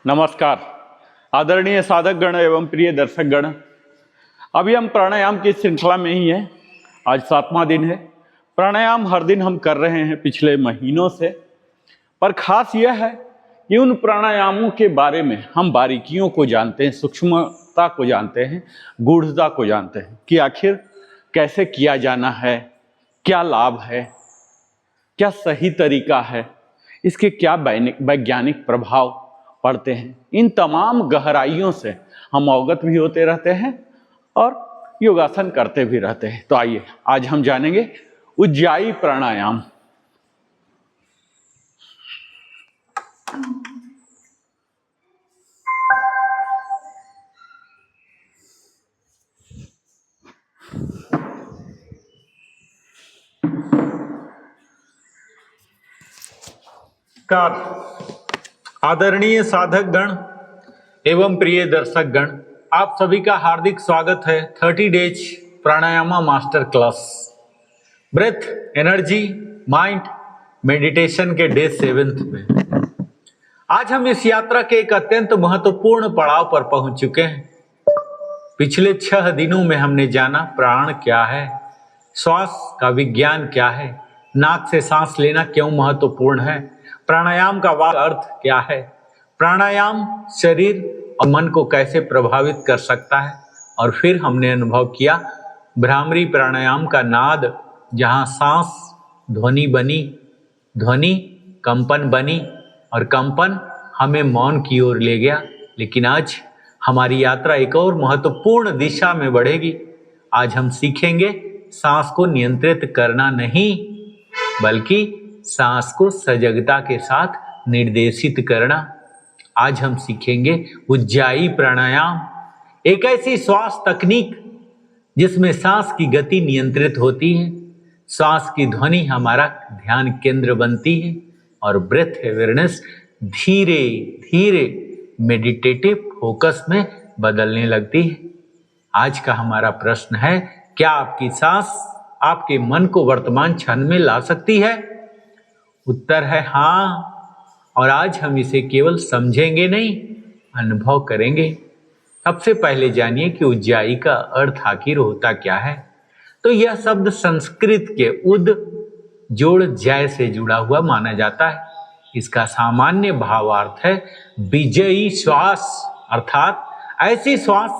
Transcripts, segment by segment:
नमस्कार आदरणीय साधक गण एवं प्रिय दर्शक गण। अभी हम प्राणायाम की श्रृंखला में ही हैं। आज 7वां दिन है। प्राणायाम हर दिन हम कर रहे हैं पिछले महीनों से, पर खास यह है कि उन प्राणायामों के बारे में हम बारीकियों को जानते हैं, सूक्ष्मता को जानते हैं, गूढ़ता को जानते हैं कि आखिर कैसे किया जाना है, क्या लाभ है, क्या सही तरीका है, इसके क्या वैज्ञानिक प्रभाव पढ़ते हैं। इन तमाम गहराइयों से हम अवगत भी होते रहते हैं और योगासन करते भी रहते हैं। तो आइए आज हम जानेंगे उज्जाई प्राणायाम। आदरणीय साधक गण एवं प्रिय दर्शक गण, आप सभी का हार्दिक स्वागत है 30 days pranayama master class breath energy mind meditation के डे 7 में। आज हम इस यात्रा के एक अत्यंत महत्वपूर्ण पड़ाव पर पहुंच चुके हैं। पिछले 6 दिनों में हमने जाना प्राण क्या है, श्वास का विज्ञान क्या है, नाक से सांस लेना क्यों महत्वपूर्ण है, प्राणायाम का वास्तविक अर्थ क्या है, प्राणायाम शरीर और मन को कैसे प्रभावित कर सकता है, और फिर हमने अनुभव किया भ्रामरी प्राणायाम का नाद, जहां सांस ध्वनि बनी, ध्वनि कंपन बनी और कंपन हमें मौन की ओर ले गया। लेकिन आज हमारी यात्रा एक और महत्वपूर्ण दिशा में बढ़ेगी। आज हम सीखेंगे सांस को नियंत्रित करना नहीं, बल्कि सांस को सजगता के साथ निर्देशित करना। आज हम सीखेंगे उज्जाई प्राणायाम, एक ऐसी श्वास तकनीक जिसमें सांस की गति नियंत्रित होती है, सांस की ध्वनि हमारा ध्यान केंद्र बनती है और ब्रेथ अवेयरनेस धीरे धीरे मेडिटेटिव फोकस में बदलने लगती है। आज का हमारा प्रश्न है, क्या आपकी सांस आपके मन को वर्तमान क्षण में ला सकती है? उत्तर है हाँ, और आज हम इसे केवल समझेंगे नहीं, अनुभव करेंगे। सबसे पहले जानिए कि उज्जाई का अर्थ आखिर होता क्या है। तो यह शब्द संस्कृत के उद जोड़ जय से जुड़ा हुआ माना जाता है। इसका सामान्य भावार्थ है विजयी श्वास, अर्थात ऐसी श्वास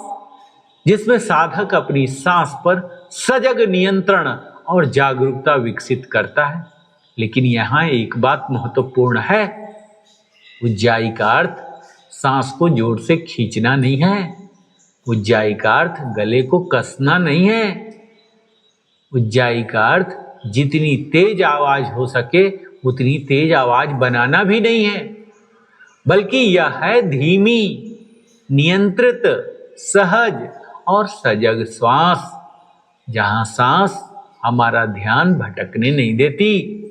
जिसमें साधक अपनी सांस पर सजग नियंत्रण और जागरूकता विकसित करता है। लेकिन यहाँ एक बात महत्वपूर्ण है, उज्जाई का अर्थ सांस को जोर से खींचना नहीं है, उज्जाई का अर्थ गले को कसना नहीं है, उज्जाई का अर्थ जितनी तेज आवाज हो सके उतनी तेज आवाज बनाना भी नहीं है, बल्कि यह है धीमी, नियंत्रित, सहज और सजग श्वास, जहां सांस हमारा ध्यान भटकने नहीं देती।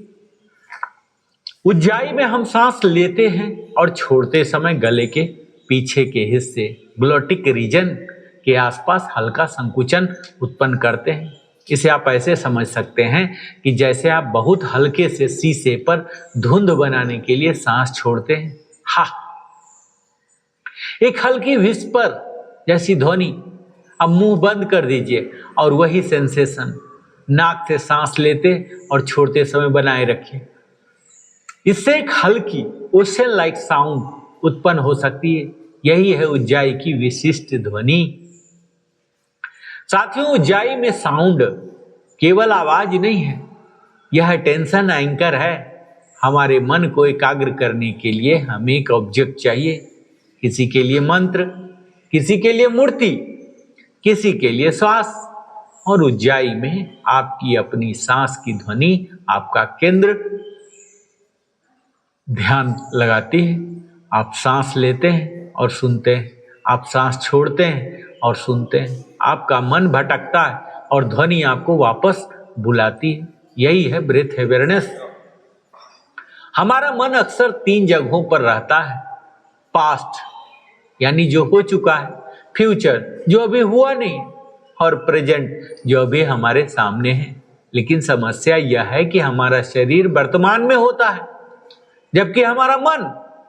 उज्जाई में हम सांस लेते हैं और छोड़ते समय गले के पीछे के हिस्से ग्लोटिक रीजन के आसपास हल्का संकुचन उत्पन्न करते हैं। इसे आप ऐसे समझ सकते हैं कि जैसे आप बहुत हल्के से शीशे पर धुंध बनाने के लिए सांस छोड़ते हैं। हा, एक हल्की विस्पर जैसी ध्वनि। अब मुंह बंद कर दीजिए और वही सेंसेशन नाक से सांस लेते और छोड़ते समय बनाए रखिए। इससे एक हल्की ओशन लाइक साउंड उत्पन्न हो सकती है। यही है उज्जाई की विशिष्ट ध्वनि। साथियों, उज्जाई में साउंड केवल आवाज नहीं है, यह टेंशन एंकर है। हमारे मन को एकाग्र करने के लिए हमें एक ऑब्जेक्ट चाहिए। किसी के लिए मंत्र, किसी के लिए मूर्ति, किसी के लिए श्वास, और उज्जाई में आपकी अपनी सांस की ध्वनि आपका केंद्र ध्यान लगाती है। आप सांस लेते हैं और सुनते हैं, आप सांस छोड़ते हैं और सुनते हैं। आपका मन भटकता है और ध्वनि आपको वापस बुलाती है। यही है ब्रेथ अवेयरनेस। हमारा मन अक्सर 3 जगहों पर रहता है, पास्ट यानी जो हो चुका है, फ्यूचर जो अभी हुआ नहीं, और प्रेजेंट जो अभी हमारे सामने है। लेकिन समस्या यह है कि हमारा शरीर वर्तमान में होता है, जबकि हमारा मन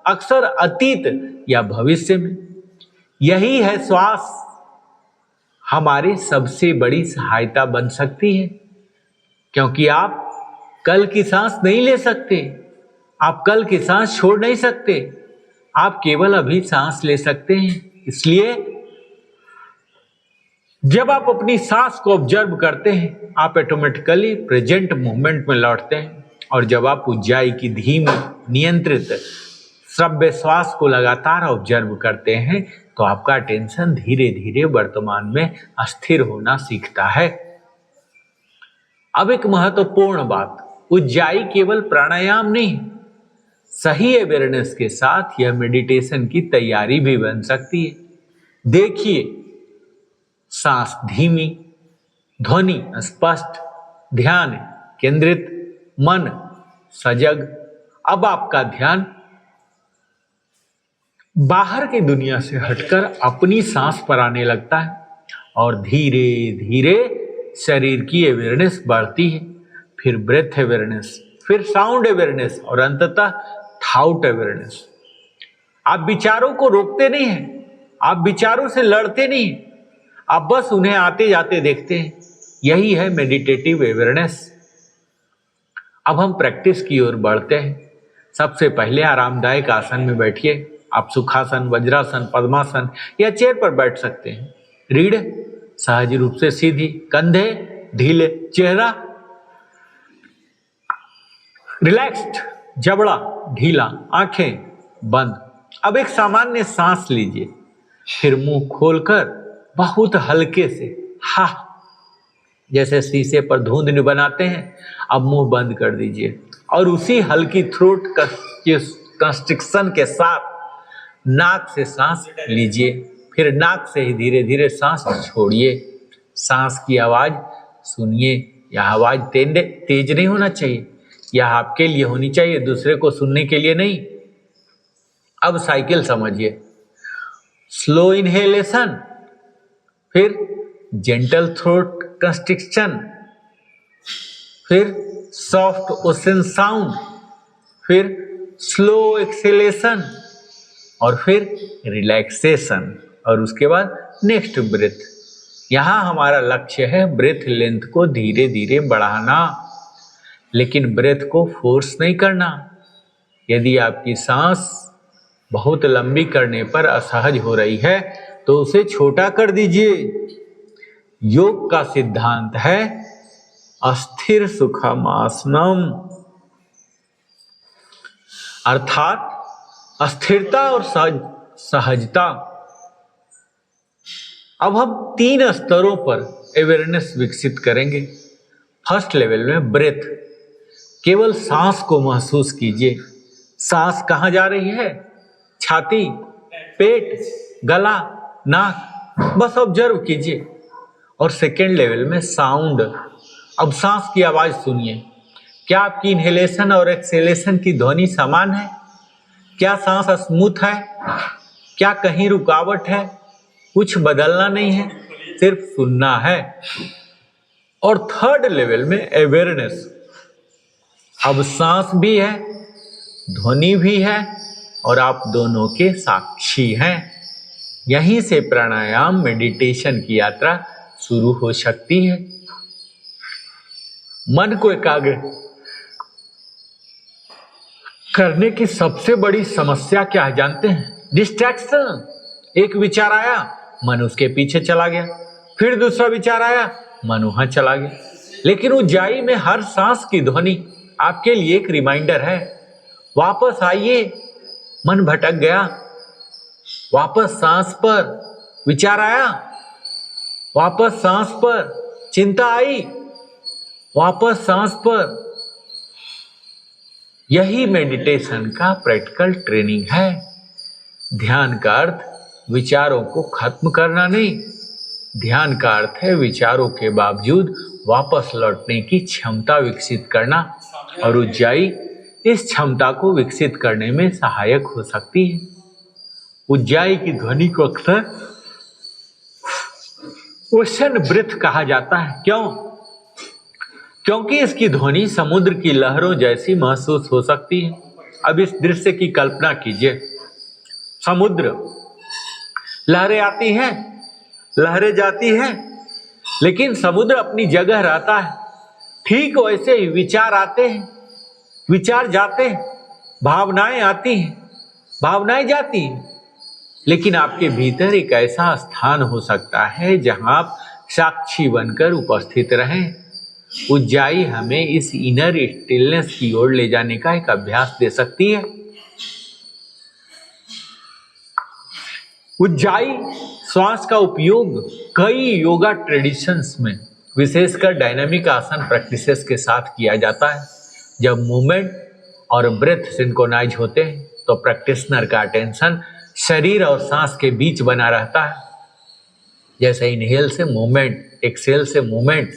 अक्सर अतीत या भविष्य में। यही है श्वास हमारी सबसे बड़ी सहायता बन सकती है, क्योंकि आप कल की सांस नहीं ले सकते, आप कल की सांस छोड़ नहीं सकते, आप केवल अभी सांस ले सकते हैं। इसलिए जब आप अपनी सांस को ऑब्जर्व करते हैं, आप ऑटोमेटिकली प्रेजेंट मोमेंट में लौटते हैं। और जब आप ऊंचाई की धीमी नियंत्रित श्रव्य श्वास को लगातार ऑब्जर्व करते हैं, तो आपका अटेंशन धीरे धीरे वर्तमान में स्थिर होना सीखता है। अब एक महत्वपूर्ण बात, ऊंचाई केवल प्राणायाम नहीं, सही अवेयरनेस के साथ यह मेडिटेशन की तैयारी भी बन सकती है। देखिए, सांस धीमी, ध्वनि स्पष्ट, ध्यान केंद्रित, मन सजग। अब आपका ध्यान बाहर की दुनिया से हटकर अपनी सांस पर आने लगता है और धीरे धीरे शरीर की अवेयरनेस बढ़ती है, फिर ब्रेथ अवेयरनेस, फिर साउंड अवेयरनेस और अंततः थॉट अवेयरनेस। आप विचारों को रोकते नहीं हैं, आप विचारों से लड़ते नहीं, आप बस उन्हें आते जाते देखते हैं। यही है मेडिटेटिव अवेयरनेस। अब हम प्रैक्टिस की ओर बढ़ते हैं। सबसे पहले आरामदायक आसन में बैठिए। आप सुखासन, वज्रासन, पद्मासन या चेयर पर बैठ सकते हैं। रीढ़ सहज रूप से सीधी, कंधे ढीले, चेहरा रिलैक्स्ड, जबड़ा ढीला, आंखें बंद। अब एक सामान्य सांस लीजिए, फिर मुंह खोलकर बहुत हल्के से हा, जैसे शीशे पर धुंध बनाते हैं। अब मुंह बंद कर दीजिए और उसी हल्की थ्रोट कंस्ट्रिक्शन के साथ नाक से सांस लीजिए, फिर नाक से ही धीरे धीरे सांस छोड़िए। सांस की आवाज सुनिए। यह आवाज तेज नहीं होना चाहिए, यह आपके लिए होनी चाहिए, दूसरे को सुनने के लिए नहीं। अब साइकिल समझिए। स्लो इनहेलेशन, फिर जेंटल थ्रोट कंस्ट्रिक्शन, फिर सॉफ्ट ओशन साउंड, फिर स्लो एक्सेलेशन और फिर रिलैक्सेशन, और उसके बाद नेक्स्ट ब्रेथ। यहाँ हमारा लक्ष्य है ब्रेथ लेंथ को धीरे धीरे बढ़ाना, लेकिन ब्रेथ को फोर्स नहीं करना। यदि आपकी सांस बहुत लंबी करने पर असहज हो रही है तो उसे छोटा कर दीजिए। योग का सिद्धांत है अस्थिर सुखम आसनम, अर्थात अस्थिरता और सहजता। अब हम 3 स्तरों पर अवेयरनेस विकसित करेंगे। फर्स्ट लेवल में ब्रेथ, केवल सांस को महसूस कीजिए। सांस कहाँ जा रही है? छाती, पेट, गला, नाक, बस ऑब्जर्व कीजिए। और सेकेंड लेवल में साउंड, अब सांस की आवाज सुनिए। क्या आपकी इनहेलेशन और एक्सेलेशन की ध्वनि समान है? क्या सांस स्मूथ है? क्या कहीं रुकावट है? कुछ बदलना नहीं है, सिर्फ सुनना है। और थर्ड लेवल में अवेयरनेस, अब सांस भी है, ध्वनि भी है और आप दोनों के साक्षी हैं। यहीं से प्राणायाम मेडिटेशन की यात्रा शुरू हो सकती है। मन को एकाग्र करने की सबसे बड़ी समस्या क्या है जानते हैं? डिस्ट्रैक्शन। एक विचार आया, मन उसके पीछे चला गया, फिर दूसरा विचार आया, मन वहां चला गया। लेकिन ऊंचाई में हर सांस की ध्वनि आपके लिए एक रिमाइंडर है। वापस आइए, मन भटक गया, वापस सांस पर। विचार आया, वापस सांस पर। चिंता आई, वापस सांस पर। यही मेडिटेशन का प्रैक्टिकल ट्रेनिंग है। ध्यान का अर्थ विचारों को खत्म करना नहीं, ध्यान का अर्थ है विचारों के बावजूद वापस लौटने की क्षमता विकसित करना, और ऊंचाई इस क्षमता को विकसित करने में सहायक हो सकती है। ऊंचाई की ध्वनि को अक्सर ओशन ब्रेथ कहा जाता है। क्यों? क्योंकि इसकी ध्वनि समुद्र की लहरों जैसी महसूस हो सकती है। अब इस दृश्य की कल्पना कीजिए, समुद्र, लहरें आती हैं, लहरें जाती हैं, लेकिन समुद्र अपनी जगह रहता है। ठीक वैसे ही विचार आते हैं, विचार जाते हैं, भावनाएं आती हैं, भावनाएं जाती हैं, लेकिन आपके भीतर एक ऐसा स्थान हो सकता है जहां आप साक्षी बनकर उपस्थित रहें। उज्जाई हमें इस इनर स्टिलनेस की ओर ले जाने का एक अभ्यास दे सकती है। उज्जाई श्वास का उपयोग कई योगा ट्रेडिशंस में, विशेषकर डायनामिक आसन प्रैक्टिसेस के साथ किया जाता है। जब मूवमेंट और ब्रेथ सिंक्रोनाइज होते हैं तो प्रैक्टिशनर का अटेंशन शरीर और सांस के बीच बना रहता है। जैसे इनहेल से मूवमेंट, एक्सेल से मूवमेंट,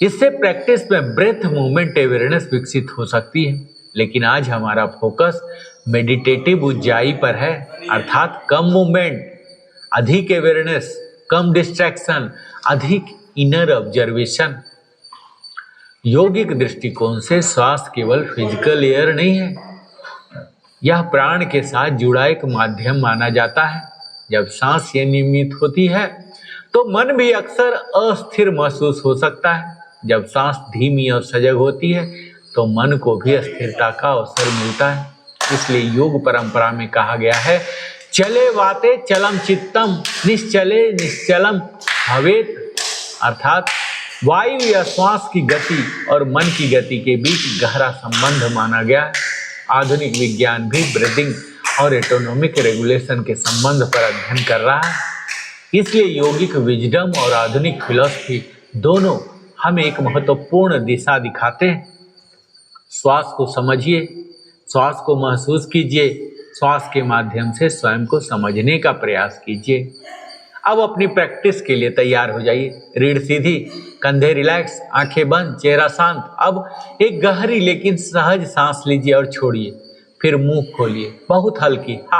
इससे प्रैक्टिस में ब्रेथ मूवमेंट अवेयरनेस विकसित हो सकती है। लेकिन आज हमारा फोकस मेडिटेटिव उज्जाई पर है, अर्थात कम मूवमेंट, अधिक अवेयरनेस, कम डिस्ट्रैक्शन, अधिक इनर ऑब्जर्वेशन। योगिक दृष्टिकोण से श्वास केवल फिजिकल एयर नहीं है, यह प्राण के साथ जुड़ा एक माध्यम माना जाता है। जब सांस नियमित होती है तो मन भी अक्सर अस्थिर महसूस हो सकता है। जब सांस धीमी और सजग होती है तो मन को भी स्थिरता का अवसर मिलता है। इसलिए योग परंपरा में कहा गया है, चले वाते चलम चित्तम, निश्चले निश्चलम भवेत, अर्थात वायु या श्वास की गति और मन की गति के बीच गहरा संबंध माना गया है। आधुनिक विज्ञान भी ब्रीदिंग और एटोनॉमिक रेगुलेशन के संबंध पर अध्ययन कर रहा है। इसलिए यौगिक विजडम और आधुनिक फिलॉसफी दोनों हमें एक महत्वपूर्ण दिशा दिखाते हैं। श्वास को समझिए, श्वास को महसूस कीजिए, श्वास के माध्यम से स्वयं को समझने का प्रयास कीजिए। अब अपनी प्रैक्टिस के लिए तैयार हो जाइए। रीढ़ सीधी, कंधे रिलैक्स, आंखें बंद, चेहरा शांत। अब एक गहरी लेकिन सहज सांस लीजिए और छोड़िए। फिर मुंह खोलिए, बहुत हल्की हा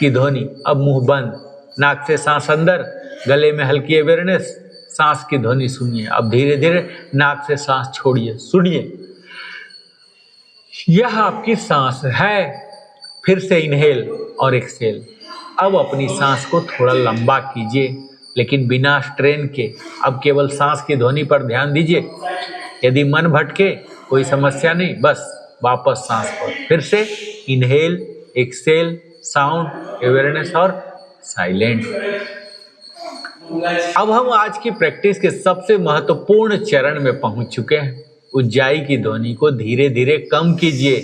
की ध्वनि। अब मुंह बंद, नाक से सांस अंदर, गले में हल्की अवेयरनेस, सांस की ध्वनि सुनिए। अब धीरे धीरे नाक से सांस छोड़िए, सुनिए, यह आपकी सांस है। फिर से इनहेल और एक्सहेल। अब अपनी सांस को थोड़ा लंबा कीजिए, लेकिन बिना स्ट्रेन के। अब केवल सांस की ध्वनि पर ध्यान दीजिए। यदि मन भटके कोई समस्या नहीं, बस वापस सांस पर। फिर से इनहेल, एक्सहेल, साउंड, अवेयरनेस और साइलेंट। अब हम आज की प्रैक्टिस के सबसे महत्वपूर्ण चरण में पहुंच चुके हैं। उज्जाई की ध्वनि को धीरे धीरे कम कीजिए,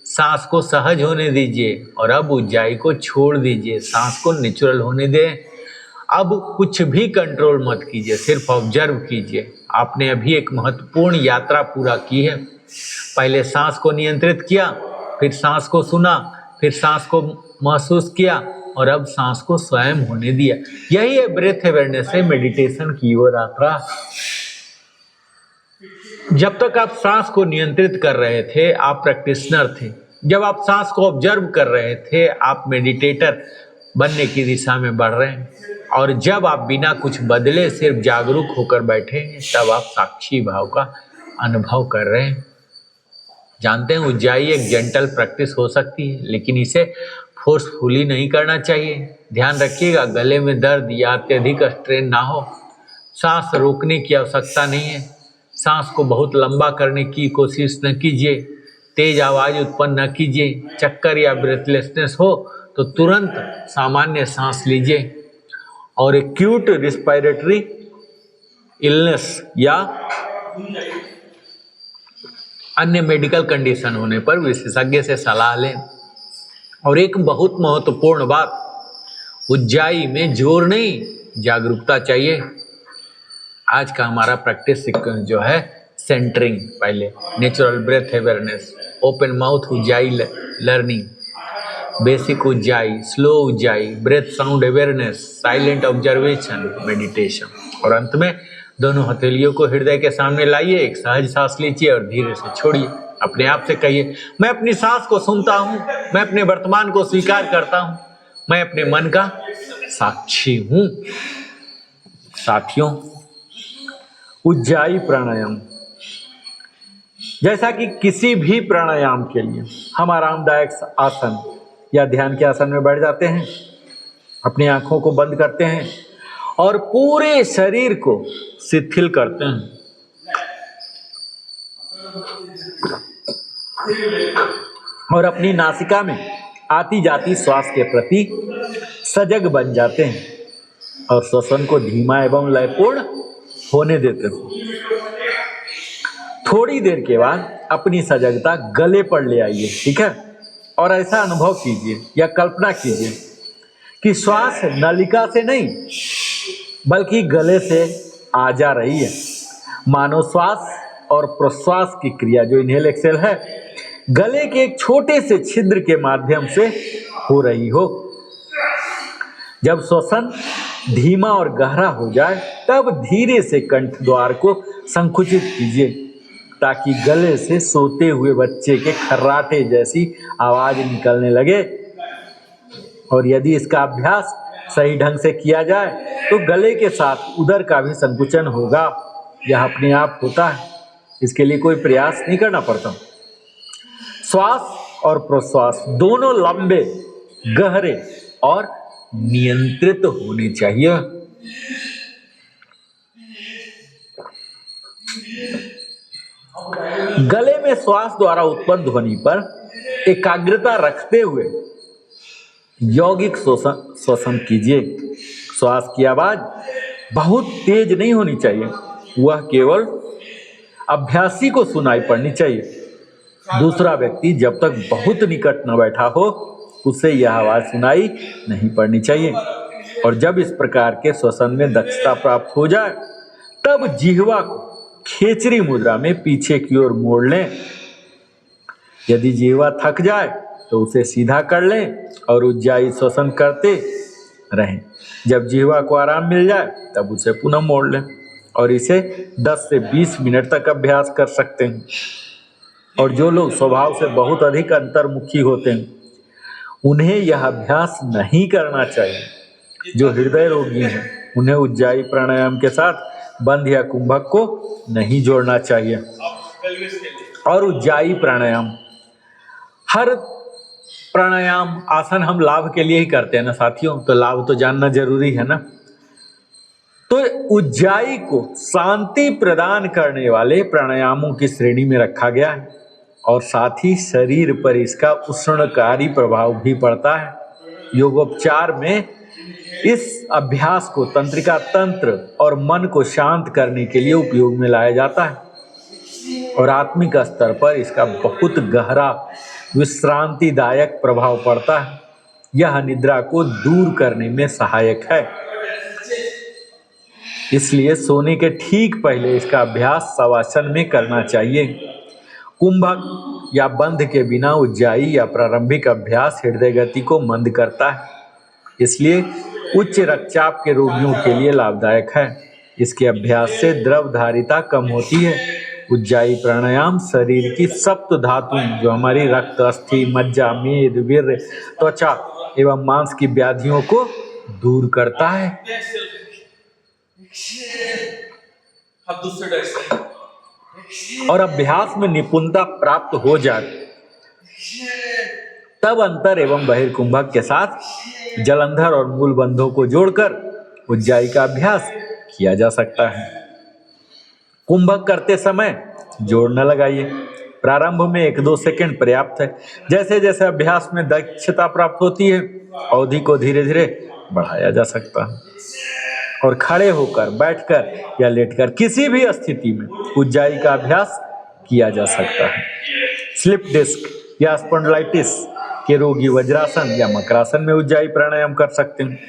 सांस को सहज होने दीजिए और अब उज्जाई को छोड़ दीजिए, सांस को नेचुरल होने दें। अब कुछ भी कंट्रोल मत कीजिए, सिर्फ ऑब्जर्व कीजिए। आपने अभी एक महत्वपूर्ण यात्रा पूरा की है। पहले सांस को नियंत्रित किया, फिर सांस को सुना, फिर सांस को महसूस किया और अब सांस को स्वयं होने दिया। यही है ब्रेथ अवेयरनेस से मेडिटेशन की ओर यात्रा। जब तक आप सांस को नियंत्रित कर रहे थे, आप प्रैक्टिशनर थे। जब आप सांस को ऑब्जर्व कर रहे थे, आप मेडिटेटर बनने की दिशा में बढ़ रहे हैं। और जब आप बिना कुछ बदले सिर्फ जागरूक होकर बैठे हैं, तब आप साक्षी भाव का अनुभव कर रहे हैं। जानते हैं, उज्जाई एक जेंटल प्रैक्टिस हो सकती है, लेकिन इसे फोर्सफुली नहीं करना चाहिए। ध्यान रखिएगा, गले में दर्द या अत्यधिक स्ट्रेन ना हो। सांस रोकने की आवश्यकता नहीं है। सांस को बहुत लंबा करने की कोशिश न कीजिए, तेज आवाज उत्पन्न न कीजिए। चक्कर या ब्रेथलेसनेस हो तो तुरंत सामान्य सांस लीजिए। और एक्यूट रिस्पिरेटरी इलनेस या अन्य मेडिकल कंडीशन होने पर विशेषज्ञ से सलाह लें। और एक बहुत महत्वपूर्ण बात, उज्जाई में जोर नहीं, जागरूकता चाहिए। आज का हमारा प्रैक्टिस सीक्वेंस जो है, सेंटरिंग, पहले natural breath awareness, open mouth ujjayi learning, basic ujjayi, slow ujjayi, breath sound awareness, silent observation, meditation. और अंत में दोनों हथेलियों को हृदय के सामने लाइए, एक सहज सांस लीजिए और धीरे से छोड़िए। अपने आप से कहिए, मैं अपनी सांस को सुनता हूँ, मैं अपने वर्तमान को स्वीकार करता हूँ, मैं अपने मन का साक्षी हूँ। साथियों, उज्जाई प्राणायाम जैसा कि किसी भी प्राणायाम के लिए हम आरामदायक आसन या ध्यान के आसन में बैठ जाते हैं, अपनी आंखों को बंद करते हैं और पूरे शरीर को शिथिल करते हैं और अपनी नासिका में आती जाती श्वास के प्रति सजग बन जाते हैं और श्वसन को धीमा एवं लयपूर्ण होने देते हैं। थोड़ी देर के बाद अपनी सजगता गले पर ले आइए, ठीक है, और ऐसा अनुभव कीजिए या कल्पना कीजिए कि श्वास नलिका से नहीं बल्कि गले से आ जा रही है। मानो श्वास और प्रश्वास की क्रिया जो इनहेल एक्सेल है गले के एक छोटे से छिद्र के माध्यम से हो रही हो। जब श्वसन धीमा और गहरा हो जाए तब धीरे से कंठ द्वार को संकुचित कीजिए ताकि गले से सोते हुए बच्चे के खर्राटे जैसी आवाज निकलने लगे। और यदि इसका अभ्यास सही ढंग से किया जाए तो गले के साथ उदर का भी संकुचन होगा। यह अपने आप होता है, इसके लिए कोई प्रयास नहीं करना पड़ता। श्वास और प्रश्वास दोनों लंबे, गहरे और नियंत्रित होने चाहिए। गले में श्वास द्वारा उत्पन्न ध्वनि पर एकाग्रता रखते हुए यौगिक श्वसन कीजिए। श्वास की आवाज बहुत तेज नहीं होनी चाहिए, वह केवल अभ्यासी को सुनाई पड़नी चाहिए। दूसरा व्यक्ति जब तक बहुत निकट न बैठा हो उसे यह आवाज सुनाई नहीं पड़नी चाहिए। और जब इस प्रकार के श्वसन में दक्षता प्राप्त हो जाए तब जिह्वा को खेचरी मुद्रा में पीछे की ओर मोड़ लें। यदि जिह्वा थक जाए तो उसे सीधा कर लें और उज्जाई श्वसन करते रहें। जब जिह्वा को आराम मिल जाए तब उसे पुनः मोड़ लें और इसे 10 से 20 मिनट तक अभ्यास कर सकते हैं। और जो लोग स्वभाव से बहुत अधिक अंतर्मुखी होते हैं उन्हें यह अभ्यास नहीं करना चाहिए। जो हृदय रोगी हैं उन्हें उज्जाई प्राणायाम के साथ बंध या कुंभक को नहीं जोड़ना चाहिए। और उज्जाई प्राणायाम, हर प्राणायाम आसन हम लाभ के लिए ही करते हैं ना साथियों, तो लाभ तो जानना जरूरी है ना। तो उज्जाई को शांति प्रदान करने वाले प्राणायामों की श्रेणी में रखा गया है और साथ ही शरीर पर इसका उष्णकारी प्रभाव भी पड़ता है। योगोपचार में इस अभ्यास को तंत्रिका तंत्र और मन को शांत करने के लिए उपयोग में लाया जाता है और आत्मिक स्तर पर इसका बहुत गहरा विश्रांतिदायक प्रभाव पड़ता है। यह निद्रा को दूर करने में सहायक है, इसलिए सोने के ठीक पहले इसका अभ्यास शवासन में करना चाहिए। कुंभक या बंध के बिना उज्जाई या प्रारंभिक अभ्यास हृदय गति को मंद करता है, इसलिए उच्च रक्तचाप के रोगियों के लिए लाभदायक है। इसके अभ्यास से द्रवधारिता कम होती है। उज्जाई प्राणायाम शरीर की सप्त धातु जो हमारी रक्त, अस्थि, मज्जा, मेद, वीर्य, त्वचा एवं मांस की व्याधियों को दूर करता है। और अभ्यास में निपुणता प्राप्त हो जाए तब अंतर एवं बहिर्कुंभक के साथ जलंधर और मूल बंधों को जोड़कर उज्जाई का अभ्यास किया जा सकता है। कुंभक करते समय जोड़ न लगाइए। प्रारंभ में 1-2 सेकंड पर्याप्त है। जैसे जैसे अभ्यास में दक्षता प्राप्त होती है अवधि को धीरे धीरे बढ़ाया जा सकता है। और खड़े होकर, बैठकर या लेटकर किसी भी स्थिति में उज्जाई का अभ्यास किया जा सकता है। स्लिप डिस्क या स्पॉन्डिलाइटिस के रोगी वज्रासन या मकरासन में उज्जाई प्राणायाम कर सकते हैं।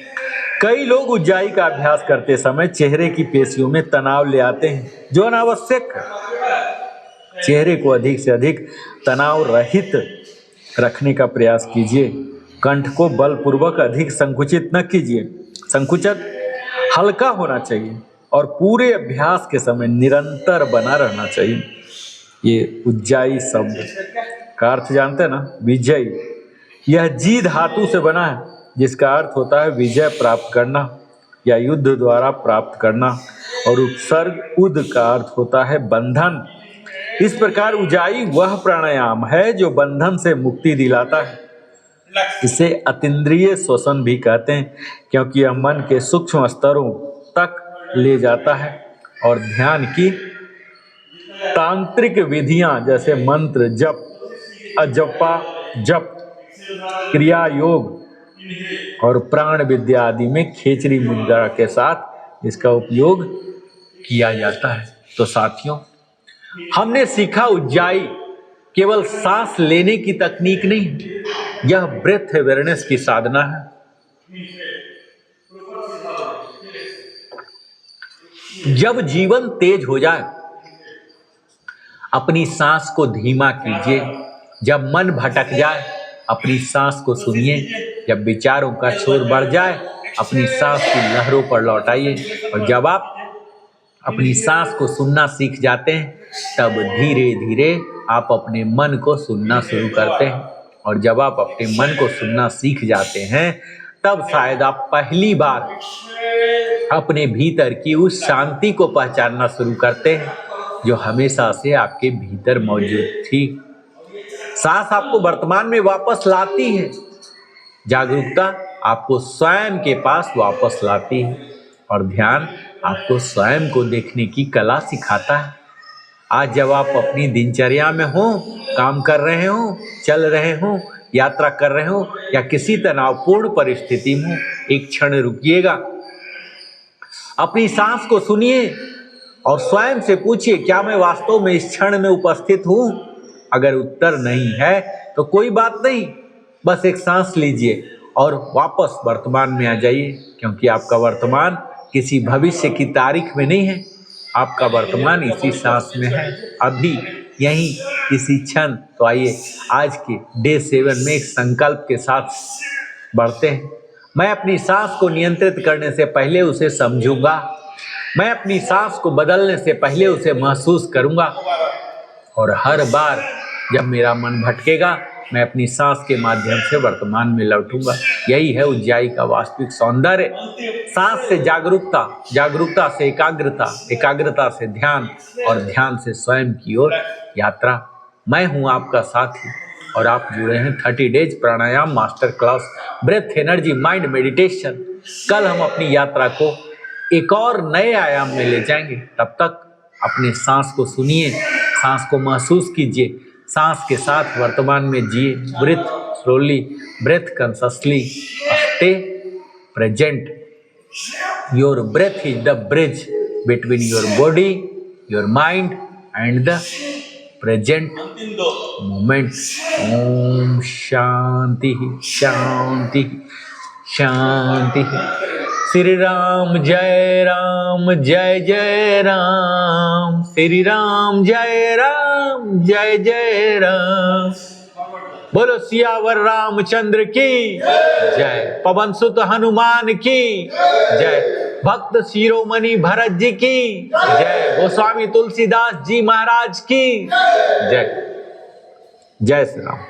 कई लोग उज्जाई का अभ्यास करते समय चेहरे की पेशियों में तनाव ले आते हैं जो अनावश्यक है। चेहरे को अधिक से अधिक तनाव रहित रखने का प्रयास कीजिए। कंठ को बलपूर्वक अधिक संकुचित न कीजिए। संकुचन हल्का होना चाहिए और पूरे अभ्यास के समय निरंतर बना रहना चाहिए। ये उज्जाई शब्द का अर्थ जानते हैं ना, विजय। यह जी धातु से बना है जिसका अर्थ होता है विजय प्राप्त करना या युद्ध द्वारा प्राप्त करना। और उपसर्ग उद का अर्थ होता है बंधन। इस प्रकार उजाई वह प्राणायाम है जो बंधन से मुक्ति दिलाता है। इसे अतीन्द्रिय श्वसन भी कहते हैं, क्योंकि यह मन के सूक्ष्म स्तरों तक ले जाता है और ध्यान की तांत्रिक विधियां जैसे मंत्र जप, अजपा जप, क्रिया योग और प्राण विद्या आदि में खेचरी मुद्रा के साथ इसका उपयोग किया जाता है। तो साथियों, हमने सीखा उज्जाई केवल सांस लेने की तकनीक नहीं, यह ब्रेथ अवेयरनेस की साधना है। जब जीवन तेज हो जाए, अपनी सांस को धीमा कीजिए। जब मन भटक जाए, अपनी सांस को सुनिए। जब विचारों का शोर बढ़ जाए, अपनी सांस की लहरों पर लौटाइए। और जब आप अपनी सांस को सुनना सीख जाते हैं, तब धीरे धीरे आप अपने मन को सुनना शुरू करते हैं। और जब आप अपने मन को सुनना सीख जाते हैं, तब शायद आप पहली बार अपने भीतर की उस शांति को पहचानना शुरू करते हैं जो हमेशा से आपके भीतर मौजूद थी। सांस आपको वर्तमान में वापस लाती है। जागरूकता आपको स्वयं के पास वापस लाती है और ध्यान आपको स्वयं को देखने की कला सिखाता है। आज जब आप अपनी दिनचर्या में हो, काम कर रहे हो, चल रहे हो, यात्रा कर रहे हो या किसी तनावपूर्ण परिस्थिति में, एक क्षण रुकिएगा, अपनी सांस को सुनिए और स्वयं से पूछिए, क्या मैं वास्तव में इस क्षण में उपस्थित हूं? अगर उत्तर नहीं है तो कोई बात नहीं, बस एक सांस लीजिए और वापस वर्तमान में आ जाइए, क्योंकि आपका वर्तमान किसी भविष्य की तारीख में नहीं है। आपका वर्तमान इसी सांस में है, अभी यहीं इसी क्षण। तो आइए आज के डे 7 में एक संकल्प के साथ बढ़ते हैं। मैं अपनी सांस को नियंत्रित करने से पहले उसे समझूंगा। मैं अपनी सांस को बदलने से पहले उसे महसूस करूंगा। और हर बार जब मेरा मन भटकेगा, मैं अपनी सांस के माध्यम से वर्तमान में लौटूंगा। यही है उज्जाई का वास्तविक सौंदर्य। सांस से जागरूकता, जागरूकता से एकाग्रता, एकाग्रता से ध्यान और ध्यान से स्वयं की ओर यात्रा। मैं हूं आपका साथी और आप जुड़े हैं 30 days pranayama master class breath energy mind meditation. कल हम अपनी यात्रा को एक और नए आयाम में ले जाएंगे। तब तक अपने सांस को सुनिए, सांस को महसूस कीजिए, सांस के साथ वर्तमान में जिए। Breathe slowly, breathe consciously, stay present. Your breath is the bridge between your body, your mind and the present moment. Om शांति शांति शांति। श्री राम जय राम जय जय राम। श्री राम जय जय राम। बोलो सियावर रामचंद्र की जय। पवन सुत हनुमान की जय। भक्त शिरोमणि भरत जी की जय। गोस्वामी तुलसीदास जी महाराज की जय। जय श्री राम।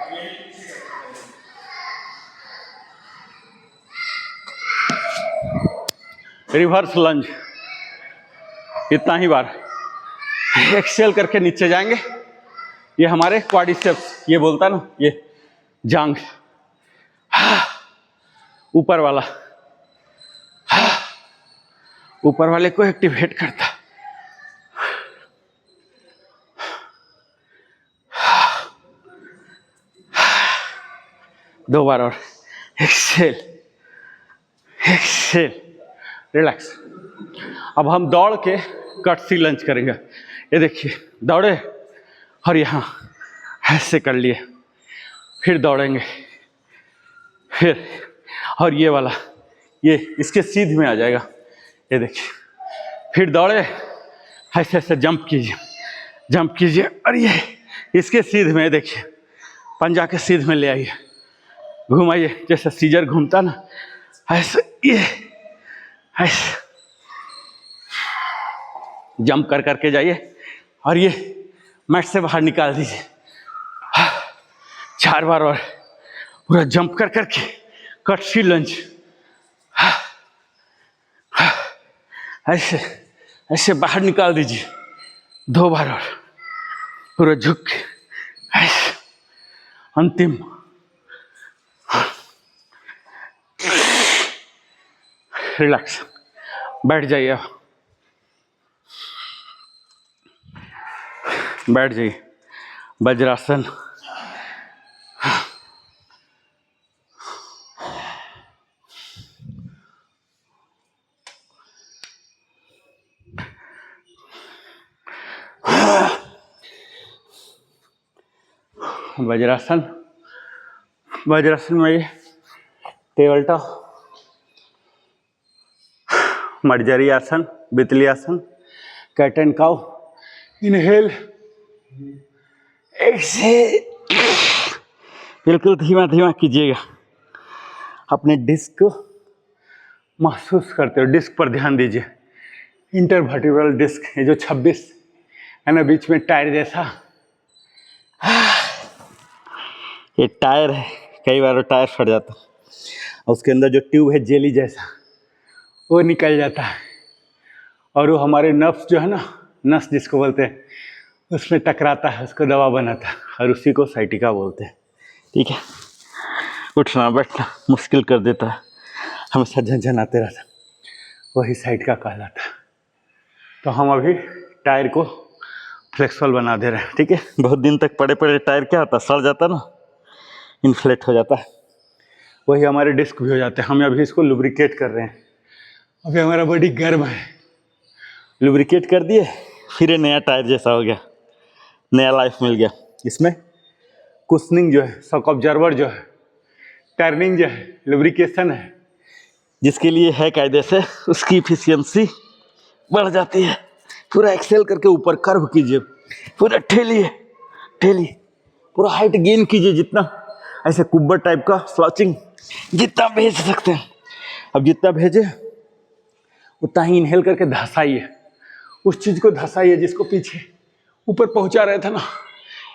रिवर्स लंज इतना ही बार एक्सेल करके नीचे जाएंगे। ये हमारे क्वाड्रिसेप्स, ये बोलता ना, ये जांग ऊपर वाला, ऊपर वाले को एक्टिवेट करता। दो बार और एक्सेल एक्सेल, रिलैक्स। अब हम दौड़ के कटसी लंच करेंगे। ये देखिए, दौड़े और यहाँ ऐसे कर लिए, फिर दौड़ेंगे, फिर और ये वाला, ये इसके सीध में आ जाएगा। ये देखिए, फिर दौड़े, ऐसे ऐसे जंप कीजिए और ये इसके सीध में, देखिए पंजा के सीध में ले आइए, घुमाइए जैसे सीजर घूमता ना, ऐसे ये ऐसे जंप कर करके जाइए और ये मैट से बाहर निकाल दीजिए। 4 बार और पूरा जंप कर करके कटसी लंच, ऐसे ऐसे बाहर निकाल दीजिए। 2 बार और पूरा झुक के ऐसे, अंतिम। रिलैक्स, बैठ जाइए आप, बैठ जाइए। वज्रासन, वज्रासन, वज्रासन में ये टेबल टॉप, मर्जरी आसन, बितली आसन, cat and cow. Inhale, exhale, बिल्कुल धीमा धीमा कीजिएगा। अपने डिस्क को महसूस करते हो, डिस्क पर ध्यान दीजिए। इंटरवर्टिब्रल डिस्क, ये जो 26 है ना बीच में टायर जैसा, ये टायर है। कई बार वो टायर फट जाता है और उसके अंदर जो ट्यूब है जेली जैसा, वो निकल जाता है और वो हमारे नर्व्स जो है ना, नस जिसको बोलते हैं, उसमें टकराता है, उसको दवा बनाता है और उसी को साइटिका बोलते हैं। ठीक है, उठना बैठना मुश्किल कर देता है, हमेशा झंझनाते रहता, वही साइटिका कहलाता है। तो हम अभी टायर को फ्लेक्सिबल बना दे रहे हैं। ठीक है, बहुत दिन तक पड़े पड़े टायर क्या होता है, सड़ जाता ना, इन्फ्लेट हो जाता है, वही हमारे डिस्क भी हो जाते हैं। हम अभी इसको लुब्रिकेट कर रहे हैं। अभी हमारा बॉडी गर्म है, लुब्रिकेट कर दिए, फिर ये नया टायर जैसा हो गया, नया लाइफ मिल गया। इसमें कुशनिंग जो है, शॉक ऑब्जर्वर जो है, टर्निंग जो है, लुब्रिकेशन है, जिसके लिए है कायदे से, उसकी इफिशियंसी बढ़ जाती है। पूरा एक्सेल करके ऊपर कर्व कीजिए, पूरा ठेलिए ठेलिए, पूरा हाइट गेन कीजिए जितना, ऐसे कुब्बर टाइप का स्लॉचिंग जितना भेज सकते हैं। अब जितना भेजे उतना ही इनहेल करके धसाइए, उस चीज को धसाइए जिसको पीछे ऊपर पहुंचा रहे थे ना,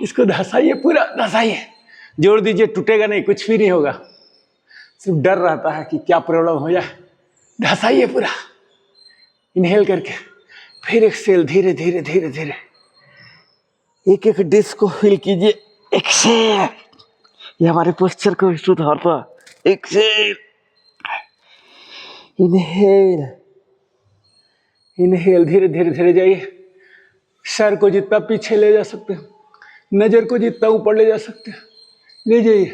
इसको धसाइए, पूरा धसाइए, जोड़ दीजिए, टूटेगा नहीं, कुछ भी नहीं होगा। सिर्फ डर रहता है कि क्या प्रॉब्लम हो जाए। धसाइए पूरा इनहेल करके, फिर एक्सेल, धीरे धीरे धीरे धीरे एक एक डिस्क को फील कीजिए। एक्सेल, ये हमारे पोस्चर को सुधारता है। एक्सेल, इनहेल, इनहेल, धीरे धीरे धीरे जाइए। सर को जितना पीछे ले जा सकते हैं, नजर को जितना ऊपर ले जा सकते हैं ले जाइए।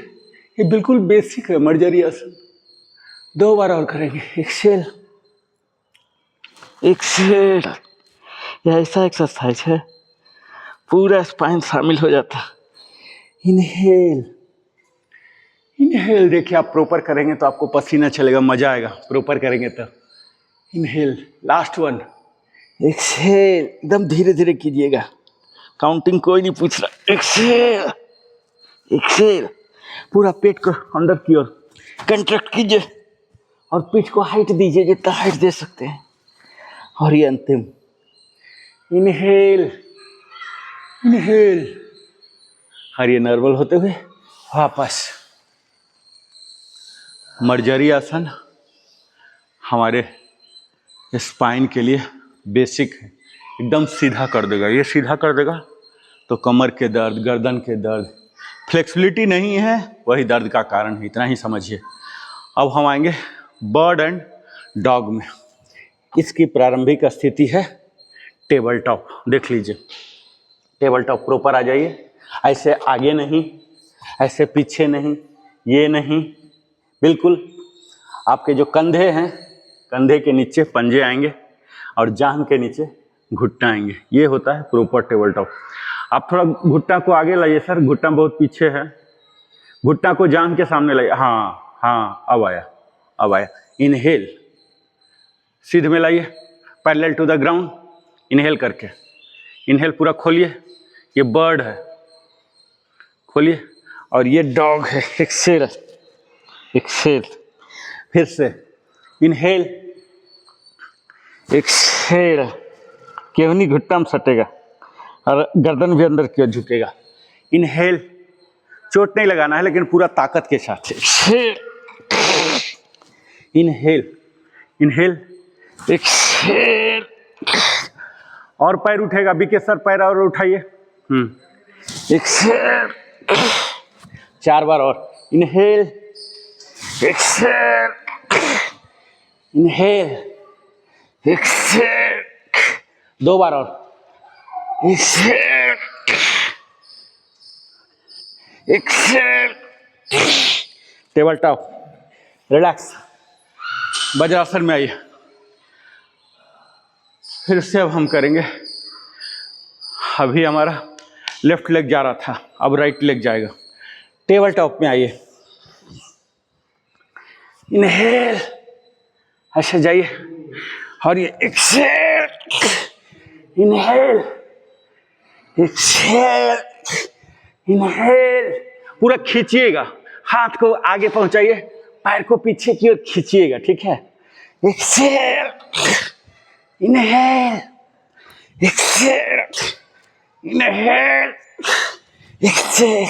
ये बिल्कुल बेसिक है मर्जरी आसन। 2 बार और करेंगे। एक्सेल, एक्सेल, यह ऐसा एक्सरसाइज है पूरा स्पाइन शामिल हो जाता है। इनहेल, इनहेल, देखिए आप प्रॉपर करेंगे तो आपको पसीना चलेगा, मजा आएगा प्रॉपर करेंगे तो। Inhale, last one. एक्सेल, एकदम धीरे धीरे कीजिएगा, काउंटिंग कोई नहीं पूछ रहा। एक्सेल, एक्सेल, पूरा पेट को अंदर की ओर कंट्रैक्ट कीजिए और पीठ को हाइट दीजिए जितना हाइट दे सकते हैं। और ये अंतिम, इनहेल, इनहेल, और ये नॉर्मल होते हुए वापस। मर्जरी आसन हमारे स्पाइन के लिए बेसिक है, एकदम सीधा कर देगा। ये सीधा कर देगा तो कमर के दर्द, गर्दन के दर्द, फ्लेक्सिबिलिटी नहीं है वही दर्द का कारण है, इतना ही समझिए। अब हम आएंगे बर्ड एंड डॉग में। इसकी प्रारंभिक स्थिति है टेबल टॉप। देख लीजिए, टेबल टॉप प्रॉपर आ जाइए, ऐसे आगे नहीं, ऐसे पीछे नहीं, ये नहीं, बिल्कुल आपके जो कंधे हैं, कंधे के नीचे पंजे आएंगे और जांघ के नीचे घुटना आएंगे। ये होता है प्रॉपर टेबल टॉप। आप थोड़ा घुटना को आगे लाइए सर, घुटना बहुत पीछे है, घुटना को जांघ के सामने लाइए। हाँ हाँ, अब आया, अब आया। इनहेल, सीधे में लाइए, parallel to the ground. Inhale करके, इनहेल पूरा खोलिए, ये बर्ड है, खोलिए, और ये डॉग है। एक्सेल, एक्सेल, फिर से इनहेल, एक्सेल, केवनी घुटना में सटेगा और गर्दन भी अंदर की ओर झुकेगा। इनहेल, चोट नहीं लगाना है लेकिन पूरा ताकत के साथ। एक्सेल, इनहेल, इनहेल, एक्सेल, और पैर उठेगा। बीके सर पैर और उठाइए, एक्सेल, 4 बार और, इनहेल, एक्सेल, इनहेल, एक्सेल, 2 बार और, exhale, exhale, table top, relax, वज्रासन में आइए। फिर से अब हम करेंगे, अभी हमारा लेफ्ट लेग जा रहा था, अब राइट लेग जाएगा। टेबल टॉप में आइए, इनहेल, ऐसे जाइए, और ये एक्सेल, इनहेल, एक्सेल, इनहेल, पूरा खींचिएगा, हाथ को आगे पहुंचाइए, पैर को पीछे की ओर खींचिएगा, ठीक है। Exhale, inhale, exhale, inhale, exhale,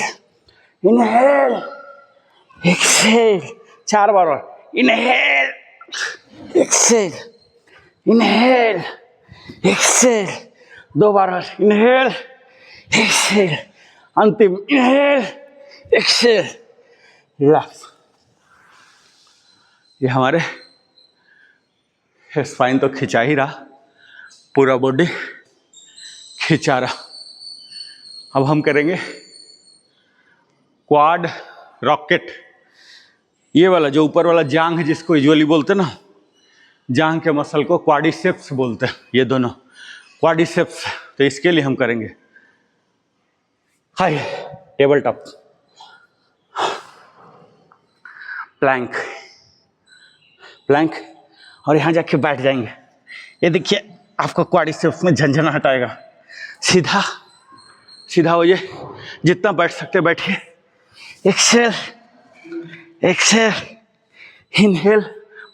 inhale, exhale, 4 बार और, इनहेल, एक्सेल, इनहेल, एक्सेल, 2 बार और, इनहेल, एक्सेल, अंतिम, इनहेल, एक्सेल, रिलैक्स। ये हमारे स्पाइन तो खिंचा ही रहा, पूरा बॉडी खिंचा रहा। अब हम करेंगे क्वाड रॉकेट। ये वाला जो ऊपर वाला जांग है, जिसको यूजुअली बोलते हैं ना, जांग के मसल को क्वाड्रिसेप्स बोलते हैं, ये दोनों क्वाड्रिसेप्स। तो इसके लिए हम करेंगे हाय टेबल टॉप, प्लैंक, प्लैंक, और यहाँ जाके बैठ जाएंगे। ये देखिए आपको क्वाड्रिसेप्स में झंझना हटाएगा। सीधा सीधा होइए, जितना बैठ सकते बैठिए। एक्सेल, एक्सेल, इनहेल,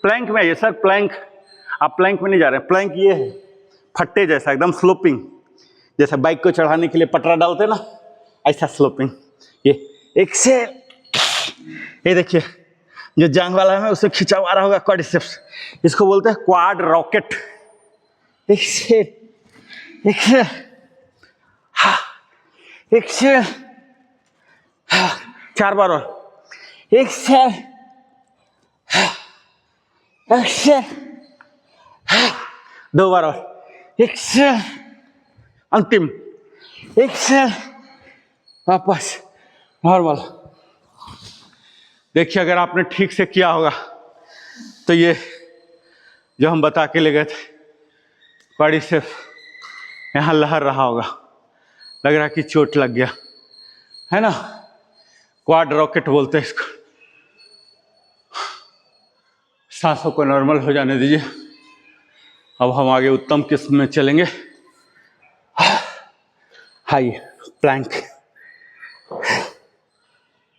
प्लैंक में आइए सर, प्लैंक। आप प्लैंक में नहीं जा रहे हैं, प्लैंक ये है फट्टे जैसा, एकदम स्लोपिंग, जैसे बाइक को चढ़ाने के लिए पटरा डालते ना, ऐसा स्लोपिंग। ये एक्सेल, ये देखिए जो जांग वाला है उसे खिंचाव आ रहा होगा क्वाड्रिसेप्स, इसको बोलते हैं क्वाड रॉकेट। एक्सेल, एक्सेल, हाँ, एक्सेल, हाँ, 4 बार और, एक्सेल, हाँ, एक्सेल, हाँ, 2 बार और, एक्सेल, अंतिम, एक्सेल, वापस नॉर्मल। देखिए अगर आपने ठीक से किया होगा तो ये जो हम बता के ले गए थे, क्वाड्रिसेप्स यहाँ लहर रहा होगा, लग रहा है कि चोट लग गया है ना। क्वाड रॉकेट बोलते हैं इसको। सांसों को नॉर्मल हो जाने दीजिए। अब हम आगे उत्तम किस्म में चलेंगे। हाई प्लैंक,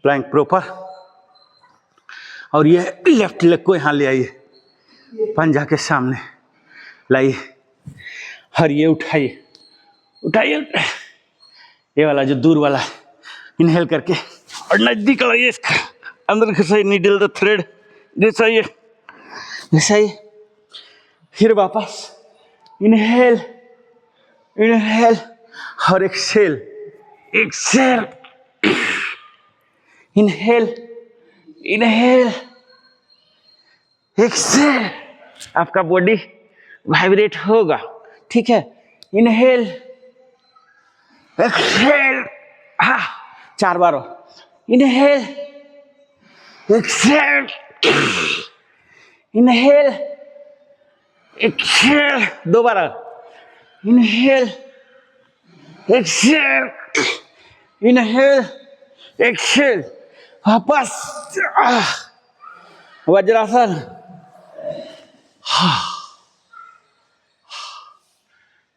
प्लैंक प्रॉपर, और ये लेफ्ट लेग को यहाँ ले आइए, पंजा के सामने लाइए, और ये उठाइए, उठाइए, ये वाला जो दूर वाला है, इनहेल करके और नजदीक लाइए, इसका अंदर घुसाइए, नीडल द थ्रेड, घुसाइए, घुसाइए, फिर वापस इनहेल, इनहेल और exhale, exhale, inhale, inhale, exhale. आपका बॉडी वाइब्रेट होगा, ठीक है। इनहेल, एक्सेल, हाँ, 4 बार और, इनहेल, एक्सेल, इनहेल, एक्सेल, 2 बार और, इनहेल, एक्सेल, इनहेल, एक्सेल, वापस वज्रासन।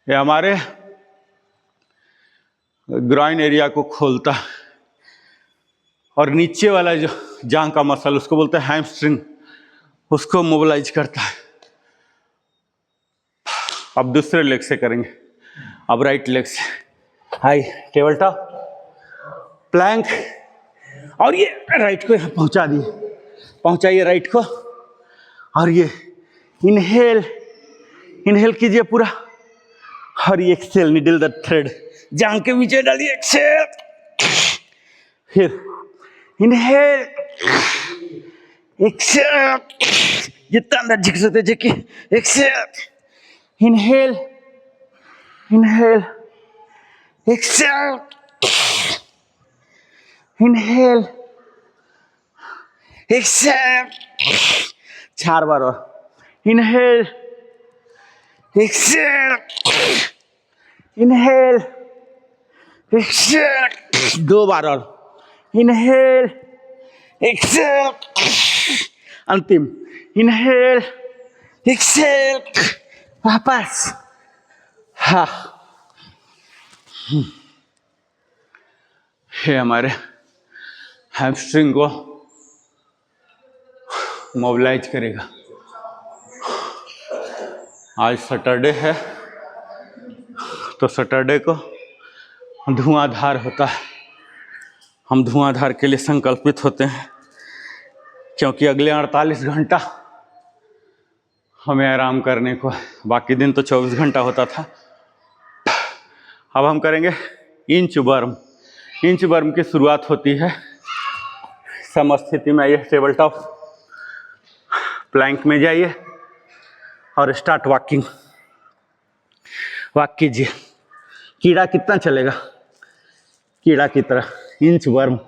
ये हमारे ग्राइन एरिया को खोलता है, और नीचे वाला जो जांग का मसल, उसको बोलते हैं हैमस्ट्रिंग, उसको मोबिलाइज करता है। अब दूसरे लेग से करेंगे, अब राइट लेग से। हाई टेबल टॉप, प्लैंक, और ये राइट को यहाँ पहुँचा दिए, पहुँचाइए राइट को, और ये इनहेल, इनहेल कीजिए पूरा, और ये एक्सेल, निडल द थ्रेड, जांग के नीचे डालिए, एक्सेल, फिर इनहेल, एक्सेल, जितना अंदर झिक सकते झिकी, exhale, inhale, inhale, exhale, inhale, exhale, 4 बार और, इनहेल, एक्सेल, इनहेल, एक्सेल, 2 बार और, इनहेल, एक्सेल, अंतिम, इनहेल, एक्सेल, वापस, हाँ, ये हमारे हैमस्ट्रिंग को मोबिलाइज करेगा। आज सैटरडे है तो सैटरडे को धुआंधार होता है। हम धुआंधार के लिए संकल्पित होते हैं क्योंकि अगले 48 घंटा हमें आराम करने को है। बाकी दिन तो 24 घंटा होता था। अब हम करेंगे इंच वर्म। इंच वर्म की शुरुआत होती है समस्थिति में। आइए, टेबल टॉप प्लैंक में जाइए और स्टार्ट वॉकिंग। वॉक कीजिए। कीड़ा कितना चलेगा? कीड़ा की तरह इंच वर्म।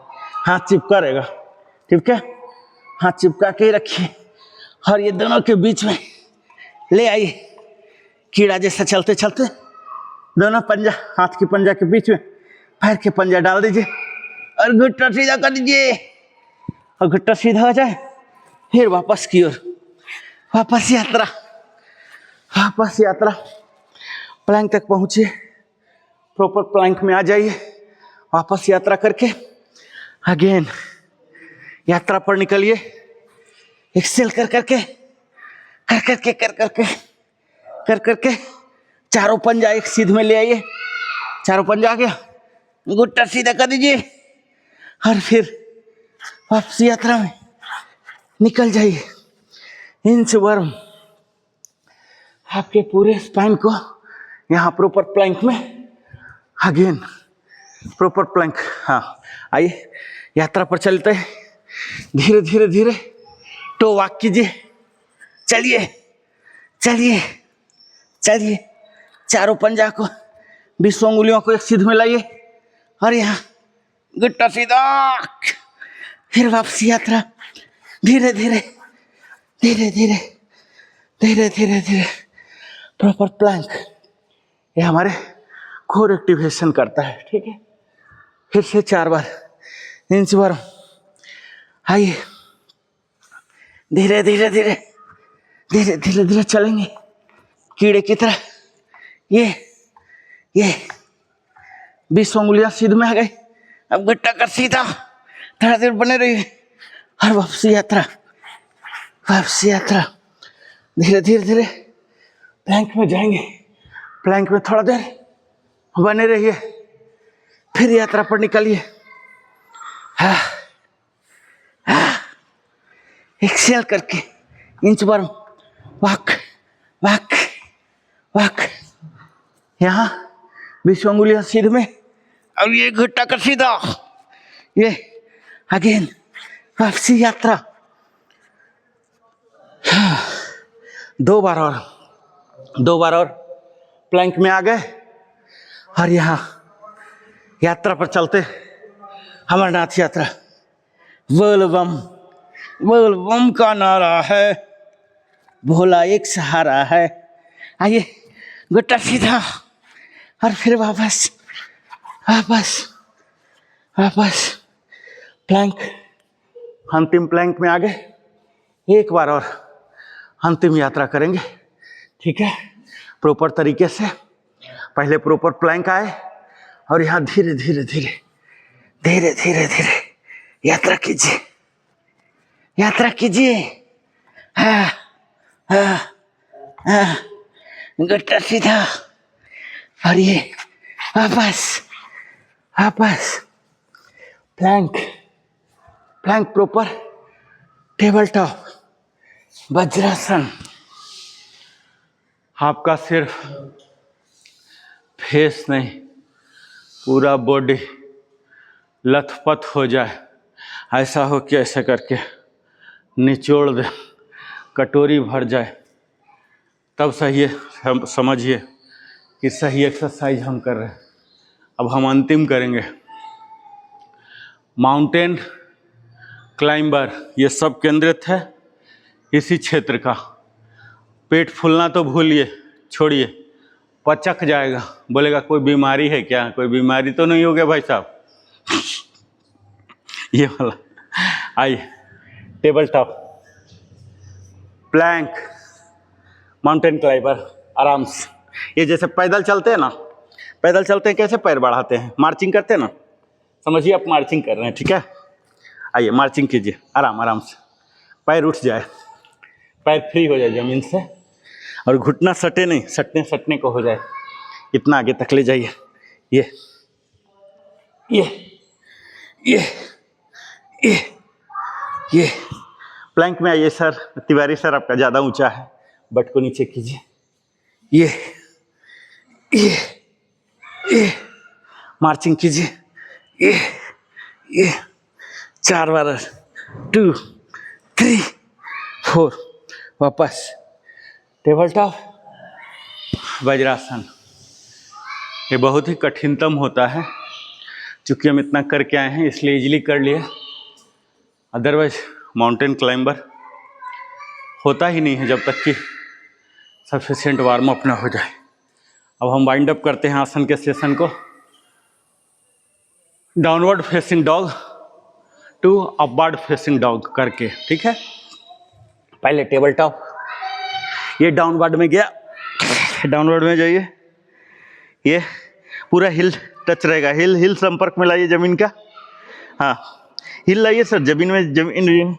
हाथ चिपका रहेगा, ठीक है? हाथ चिपका के रखिए और ये दोनों के बीच में ले आइए। कीड़ा जैसा चलते चलते दोनों पंजा, हाथ की पंजा के बीच में पैर के पंजा डाल दीजिए और घुटना सीधा कर दीजिए। और घुटना सीधा हो जाए फिर वापस की ओर, वापस यात्रा, वापस यात्रा। प्लैंक तक पहुंचिए, प्रॉपर प्लैंक में आ जाइए। वापस यात्रा करके अगेन यात्रा पर निकलिए। एक्सेल कर करके चारों पंजा एक सीध में ले आइए। चारों पंजा आ गया, घुटना सीधा कर दीजिए और फिर वापस यात्रा में निकल जाइए। इंच वर्म आपके पूरे स्पाइन को यहाँ प्रॉपर प्लैंक में अगेन प्रॉपर प्लैंक। हाँ, आइए यात्रा पर चलते हैं। धीरे धीरे धीरे टो वॉक कीजिए। चलिए चलिए चलिए। चारों पंजा को 20 उंगलियों को एक सीध में लाइए और यहाँ घुटना सीधा। फिर वापसी यात्रा। धीरे धीरे धीरे धीरे धीरे धीरे धीरे प्रॉपर प्लैंक। ये हमारे कोर एक्टिवेशन करता है, ठीक है? फिर से 4 बार इंच वर्म। आइए, धीरे धीरे धीरे धीरे धीरे धीरे चलेंगे कीड़े की तरह। ये 20 उंगलियां सीध में आ गई। अब घुटना कर सीधा, थोड़ा देर बने रहिए और वापसी यात्रा, वापसी यात्रा। धीरे धीरे धीरे प्लैंक में जाएंगे। प्लैंक में थोड़ा देर बने रहिए, फिर यात्रा पर निकलिए। एक्सेल करके inch worm, walk walk walk. यहाँ 20 उंगलियां सीध में। अब ये घुटना कर सीधा। ये अगेन वापसी यात्रा। 2 बार और प्लैंक में आ गए और यहाँ यात्रा पर चलते। अमरनाथ यात्रा। बोल बम का नारा है, भोला एक सहारा है। आइए, घुटना सीधा और फिर वापस वापस वापस प्लैंक। अंतिम प्लैंक में आ गए। एक बार और अंतिम यात्रा करेंगे, ठीक है? प्रॉपर तरीके से पहले प्रॉपर प्लैंक आए और यहाँ धीरे धीरे धीरे धीरे धीरे धीरे यात्रा कीजिए, यात्रा कीजिए। घुटना सीधा और ये वापस वापस plank plank proper table top वज्रासन। आपका सिर्फ फेस नहीं, पूरा बॉडी लथपथ हो जाए, ऐसा हो कि ऐसा करके निचोड़ दे, कटोरी भर जाए, तब सही है। हम समझिए कि सही एक्सरसाइज हम कर रहे हैं। अब हम अंतिम करेंगे माउंटेन क्लाइंबर। ये सब केंद्रित है इसी क्षेत्र का। पेट फूलना तो भूलिए, छोड़िए, पचक जाएगा। बोलेगा कोई बीमारी है क्या? कोई बीमारी तो नहीं हो गया भाई साहब। ये वाला। आइए, table top, plank, mountain climber, आराम से। ये जैसे पैदल चलते हैं ना, पैदल चलते हैं कैसे पैर बढ़ाते हैं, मार्चिंग करते हैं ना, समझिए आप मार्चिंग कर रहे हैं, ठीक है। आइए मार्चिंग कीजिए, आराम आराम से, पैर उठ जाए, पैर फ्री हो जाए जमीन से, और घुटना सटे नहीं, सटने को हो जाए, इतना आगे तक ले जाइए। ये प्लैंक में आइए सर। तिवारी सर आपका ज़्यादा ऊंचा है, बट को नीचे कीजिए। ये मार्चिंग कीजिए। ये 4 बार, 2 3 4, वापस टेबल टॉप, वज्रासन। ये बहुत ही कठिनतम होता है, चूँकि हम इतना करके आए हैं इसलिए इजीली कर लिए, अदरवाइज माउंटेन क्लाइंबर होता ही नहीं है जब तक कि सफिशिएंट वार्म अप ना हो जाए। अब हम वाइंड अप करते हैं आसन के सेशन को। Downward facing dog to upward facing dog करके, ठीक है। पहले टेबल टॉप, ये डाउनवर्ड में गया, डाउनवर्ड में जाइए, ये पूरा हिल टच रहेगा, हिल संपर्क में लाइए जमीन का। हाँ, हिल लाइए सर, जमीन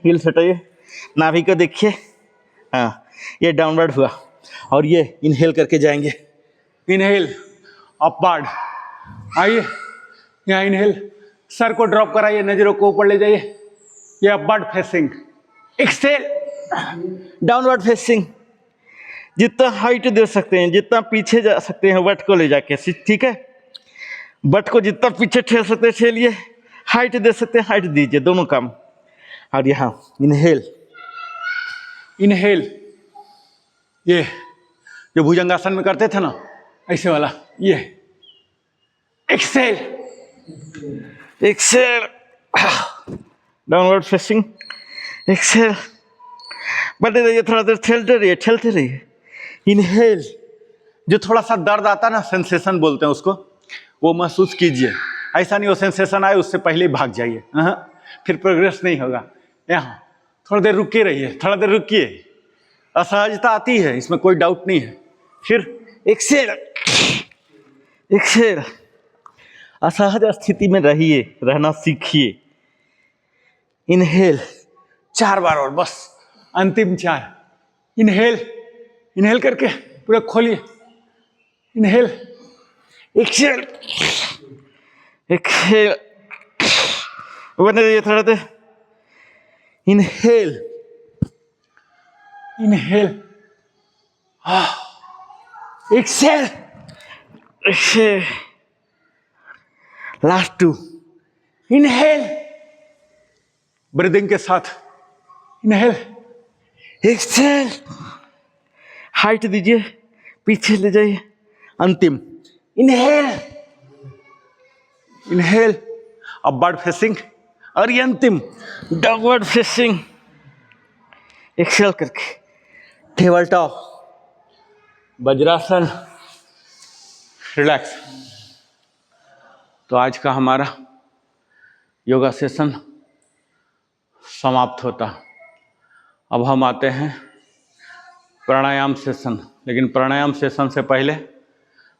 हिल सटाइए, नाभि को देखिए। हाँ, ये डाउनवर्ड हुआ, और ये इनहेल करके जाएंगे। इनहेल, अपवर्ड, आइए यहाँ इनहेल, सर को ड्रॉप कराइए, नजरों को ऊपर ले जाइए, ये upward facing. Exhale, downward facing. जितना हाइट दे सकते हैं, जितना पीछे जा सकते हैं बट को ले जाके, ठीक है। बट को जितना पीछे ठेल सकते हैं ठेलिए, हाइट दे सकते हैं हाइट दीजिए, दोनों काम। और यहाँ इनहेल, ये जो भुजंगासन में करते थे ना, ऐसे वाला, ये एक्सेल, डाउनवर्ड फेसिंग, एक्सेल, बढ़ते रहिए, थोड़ा देर ठेलते रहिए। इनहेल, जो थोड़ा सा दर्द आता है ना, सेंसेशन बोलते हैं उसको, वो महसूस कीजिए। ऐसा नहीं वो सेंसेशन आए उससे पहले ही भाग जाइए, फिर प्रोग्रेस नहीं होगा। यहाँ थोड़ा देर रुके रहिए, थोड़ा देर रुकिए, असहजता आती है, इसमें कोई डाउट नहीं है। फिर एक्सेल, असहज स्थिति में रहिए, रहना सीखिए। इनहेल 4 बार और बस, अंतिम 4। इनहेल करके पूरा खोलिए, इनहेल, एक्सेल, बने रहिए थोड़ा देर। Inhale, exhale, last 2। Inhale, breathing के साथ, इनहेल, एक्सेल, हाइट दीजिए, पीछे ले जाइए, अंतिम इनहेल, अपवर्ड फेसिंग, और ये अंतिम डाउनवर्ड फेसिंग। एक्सेल करके टेबल टॉप, वज्रासन, रिलैक्स। तो आज का हमारा योगा सेशन समाप्त होता। अब हम आते हैं प्राणायाम सेशन, लेकिन प्राणायाम सेशन से पहले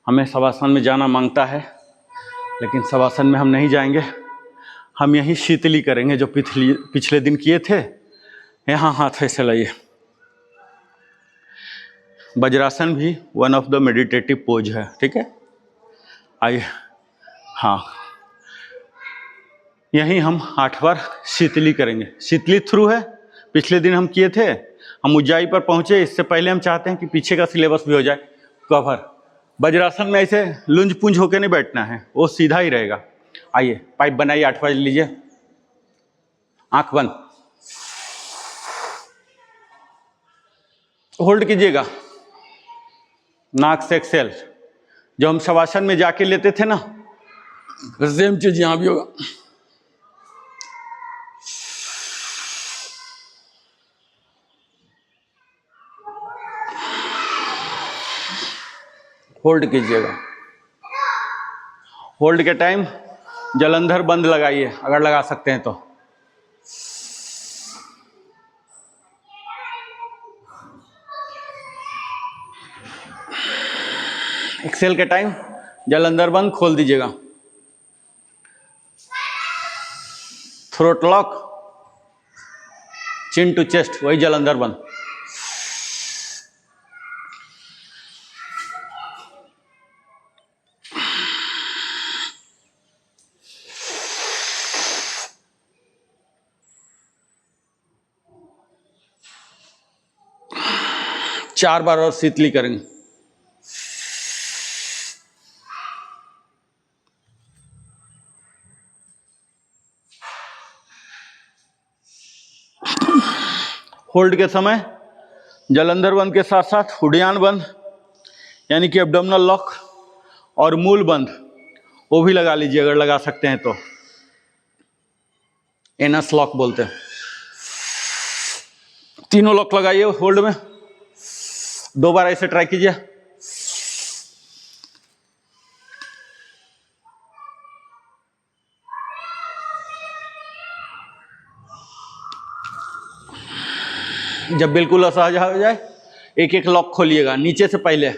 हमें शवासन में जाना मांगता है, लेकिन शवासन में हम नहीं जाएंगे, हम यही शीतली करेंगे जो पिछले दिन किए थे। यहाँ हाथ ऐसे लाइए। वज्रासन भी one of the meditative pose है, ठीक है। आइए, हाँ, यहीं हम 8 बार शीतली करेंगे। शीतली थ्रू है, पिछले दिन हम किए थे, हम ऊंचाई पर पहुंचे, इससे पहले हम चाहते हैं कि पीछे का सिलेबस भी हो जाए कवर। वज्रासन में ऐसे लुंज पुंज होके नहीं बैठना है, वो सीधा ही रहेगा। आइए पाइप बनाइए, 8 बज लीजिए, आंख बंद, होल्ड कीजिएगा, नाक से एक्सेल। जो हम शवासन में जाके लेते थे ना, सेम चीज यहां भी होगा। होल्ड कीजिएगा। होल्ड के टाइम जलंधर बंद लगाइए अगर लगा सकते हैं तो। एक्सेल के टाइम जलंधर बंद खोल दीजिएगा। Throat lock, chin to chest, वही जलंधर बंद। चार बार और शीतली करेंगे। होल्ड के समय जलंधर बंद के साथ साथ उड़ियान बंद, यानी कि एब्डोमिनल लॉक और मूल बंद, वो भी लगा लीजिए अगर लगा सकते हैं तो। एनस लॉक बोलते हैं। तीनों लॉक लगाइए होल्ड में। 2 बार ऐसे ट्राई कीजिए। जब बिल्कुल असहज हो जाए, एक एक लॉक खोलिएगा नीचे से पहले,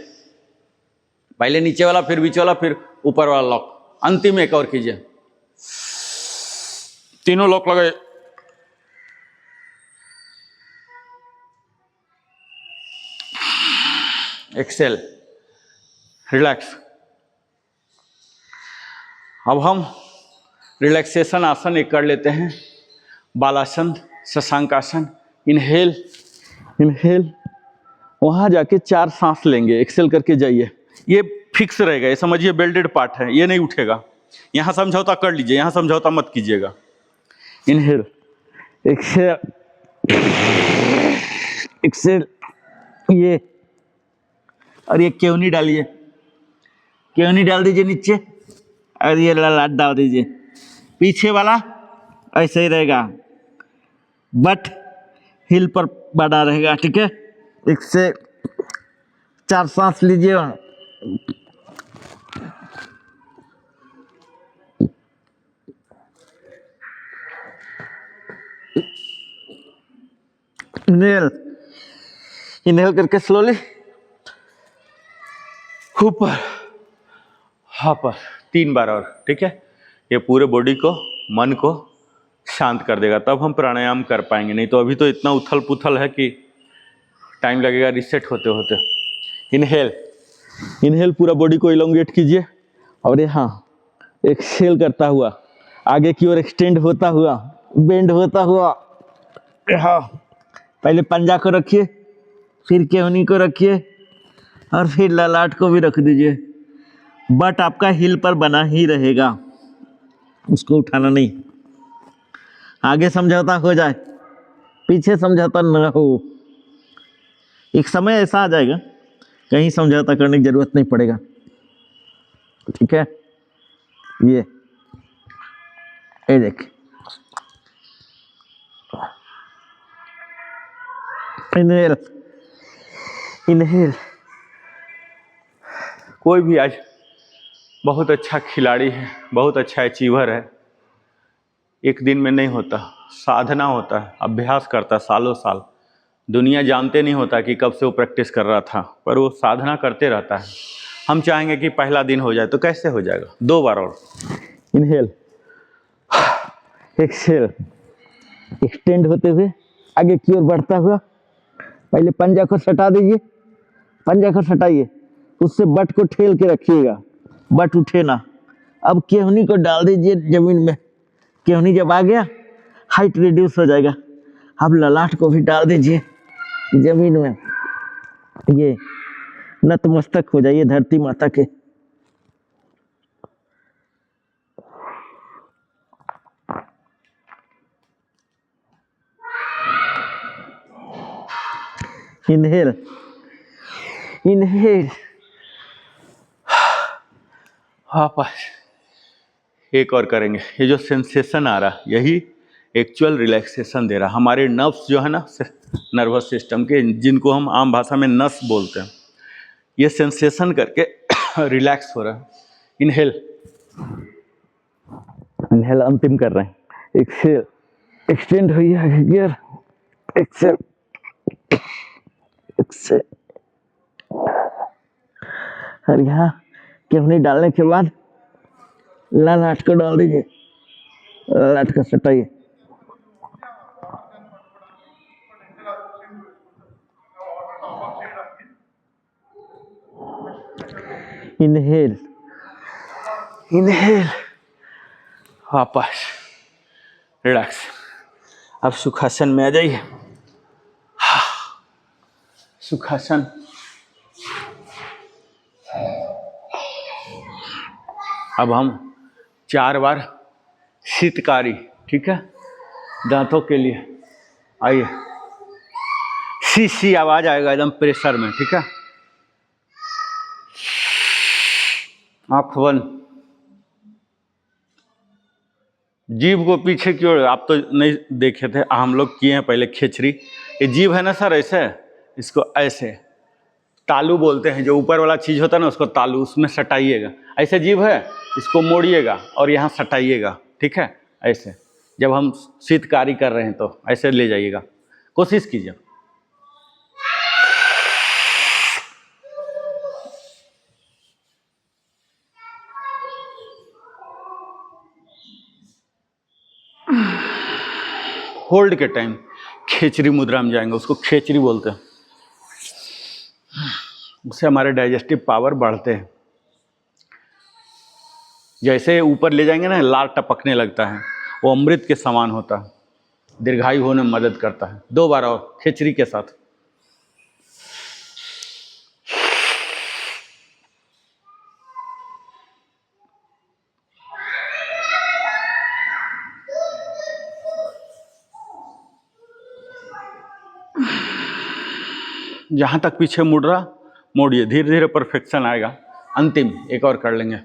पहले नीचे वाला, फिर बीच वाला, फिर ऊपर वाला लॉक। अंतिम एक और कीजिए। तीनों लॉक लगाए। Exhale, relax. अब हम रिलैक्सेशन आसन एक कर लेते हैं, बालासन, शशांकासन। इनहेल, इनहेल, वहां जाके 4 सांस लेंगे। एक्सेल करके जाइए। ये फिक्स रहेगा, ये समझिए बेल्टेड पार्ट है, ये नहीं उठेगा। यहां समझौता कर लीजिए, यहां समझौता मत कीजिएगा। इनहेल, एक्सेल, एक्सेल, ये, और ये केवनी डालिए, केवनी डाल दीजिए नीचे, और ये ललाट डाल दीजिए। पीछे वाला ऐसे ही रहेगा, बट हिल पर बड़ा रहेगा, ठीक है। 1 से 4 सांस लीजिए। इनहेल, इनहेल करके स्लोली ऊपर, ऊपर 3 बार और, ठीक है। ये पूरे बॉडी को, मन को शांत कर देगा, तब हम प्राणायाम कर पाएंगे। नहीं तो अभी तो इतना उथल पुथल है कि टाइम लगेगा रिसेट होते होते। इनहेल, इनहेल पूरा बॉडी को इलोंगेट कीजिए, और यहाँ एक्सहेल करता हुआ आगे की ओर एक्सटेंड होता हुआ, बेंड होता हुआ, हाँ, पहले पंजा को रखिए, फिर केवनी को रखिए, और फिर ललाट को भी रख दीजिए। बट आपका हिल पर बना ही रहेगा, उसको उठाना नहीं। आगे समझौता हो जाए, पीछे समझौता न हो। एक समय ऐसा आ जाएगा कहीं समझौता करने की जरूरत नहीं पड़ेगा, ठीक है। ये देख, इनहेल, इनहेल। कोई भी आज बहुत अच्छा खिलाड़ी है, बहुत अच्छा अचीवर है, एक दिन में नहीं होता, साधना होता है, अभ्यास करता है सालों साल। दुनिया जानते नहीं होता कि कब से वो प्रैक्टिस कर रहा था, पर वो साधना करते रहता है। हम चाहेंगे कि पहला दिन हो जाए, तो कैसे हो जाएगा? 2 बार और। इनहेल, एक्सहेल, एक्सटेंड होते हुए आगे की ओर बढ़ता हुआ। पहले पंजा को सटा दीजिए, पंजा को सटाइए, उससे बट को ठेल के रखिएगा, बट उठे ना। अब केहनी को डाल दीजिए जमीन में। केहनी जब आ गया, हाइट रिड्यूस हो जाएगा। अब ललाट को भी डाल दीजिए जमीन में। ये नतमस्तक हो जाइए धरती माता के। Inhale, inhale. वापस एक और करेंगे। ये जो सेंसेशन आ रहा यही एक्चुअल रिलैक्सेशन दे रहा। हमारे नर्व्स जो है ना, नर्वस सिस्टम के, जिनको हम आम भाषा में नस बोलते हैं, ये सेंसेशन करके रिलैक्स हो रहा है। इनहेल, इनहेल अंतिम कर रहे हैं। एक्सेल, एक्सटेंड हुई है गियर। Excel, Excel. और यहाँ केवनी डालने के बाद लाट को डाल दीजिए, लाट को सटाइए। Inhale, inhale. वापस रिलैक्स। अब सुखासन में आ जाइए। सुखासन। अब हम 4 बार शीतकारी, ठीक है, दांतों के लिए। आइए, सी आवाज आएगा एकदम प्रेशर में, ठीक है। आंख बंद, जीभ को पीछे की ओर। आप तो नहीं देखे थे, हम लोग किए हैं पहले खेचरी। ये जीभ है ना सर, ऐसे इसको ऐसे तालू बोलते हैं, जो ऊपर वाला चीज होता है ना उसको तालू, उसमें सटाइएगा। ऐसे जीभ है, इसको मोड़िएगा और यहाँ सटाइएगा, ठीक है। ऐसे जब हम शीतकारी कर रहे हैं तो ऐसे ले जाइएगा, कोशिश कीजिए। होल्ड के टाइम खेचरी मुद्रा में जाएंगे, उसको खेचरी बोलते हैं। उससे हमारे डाइजेस्टिव पावर बढ़ते हैं। जैसे ऊपर ले जाएंगे ना, लार टपकने लगता है, वो अमृत के समान होता है, दीर्घायु होने में मदद करता है। 2 बार और खेचरी के साथ। जहां तक पीछे मुड़ रहा मोड़िए, धीरे धीरे परफेक्शन आएगा। अंतिम एक और कर लेंगे।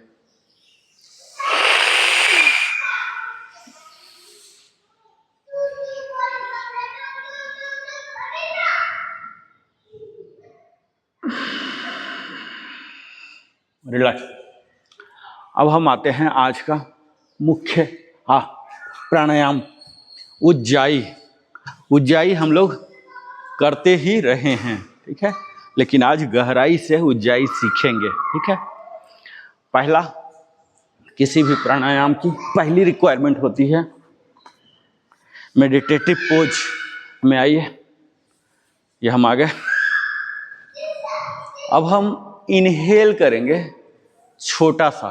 रिलैक्स। अब हम आते हैं आज का मुख्य प्राणायाम, उज्जाई। उज्जाई हम लोग करते ही रहे हैं, ठीक है, लेकिन आज गहराई से उज्जाई सीखेंगे, ठीक है। पहला, किसी भी प्राणायाम की पहली रिक्वायरमेंट होती है मेडिटेटिव पोज में। आइए, ये हम आ गए। अब हम इनहेल करेंगे छोटा सा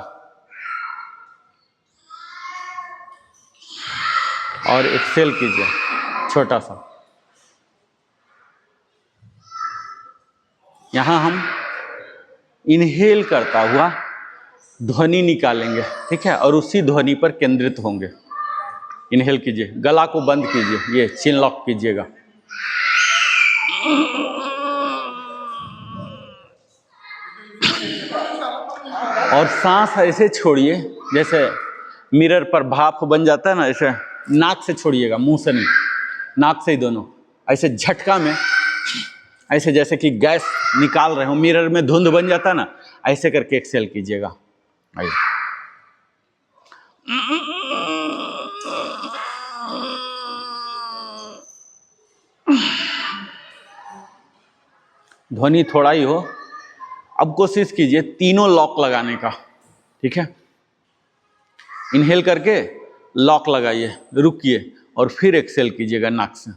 और एक्सेल कीजिए छोटा सा। यहां हम इनहेल करता हुआ ध्वनि निकालेंगे, ठीक है, और उसी ध्वनि पर केंद्रित होंगे। इनहेल कीजिए, गला को बंद कीजिए, ये चिन लॉक कीजिएगा। और सांस ऐसे छोड़िए जैसे मिरर पर भाप बन जाता है ना, ऐसे नाक से छोड़िएगा, मुंह से नहीं, नाक से ही दोनों। ऐसे झटका में, ऐसे जैसे कि गैस निकाल रहे हो, मिरर में धुंध बन जाता है ना, ऐसे करके एक्सेल कीजिएगा। आइए, ध्वनि थोड़ा ही हो। अब कोशिश कीजिए तीनों लॉक लगाने का, ठीक है। इनहेल करके लॉक लगाइए, रुकिए और फिर एक्सेल कीजिएगा नाक से।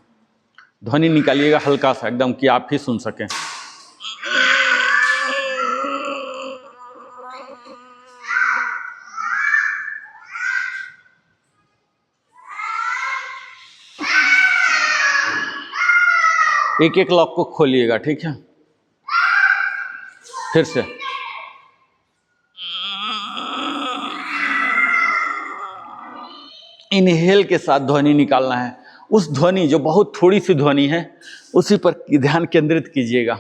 ध्वनि निकालिएगा हल्का सा, एकदम कि आप ही सुन सकें। एक एक लॉक को खोलिएगा, ठीक है। फिर से इनहेल के साथ ध्वनि निकालना है। उस ध्वनि जो बहुत थोड़ी सी ध्वनि है उसी पर ध्यान केंद्रित कीजिएगा।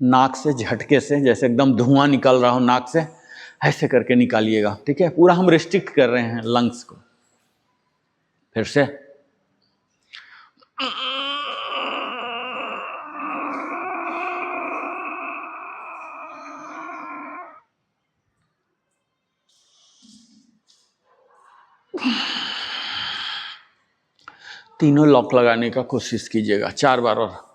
नाक से झटके से, जैसे एकदम धुआं निकल रहा हो नाक से, ऐसे करके निकालिएगा। ठीक है, पूरा हम रिस्ट्रिक्ट कर रहे हैं लंग्स को। फिर से तीनों लॉक लगाने का कोशिश कीजिएगा 4 बार और।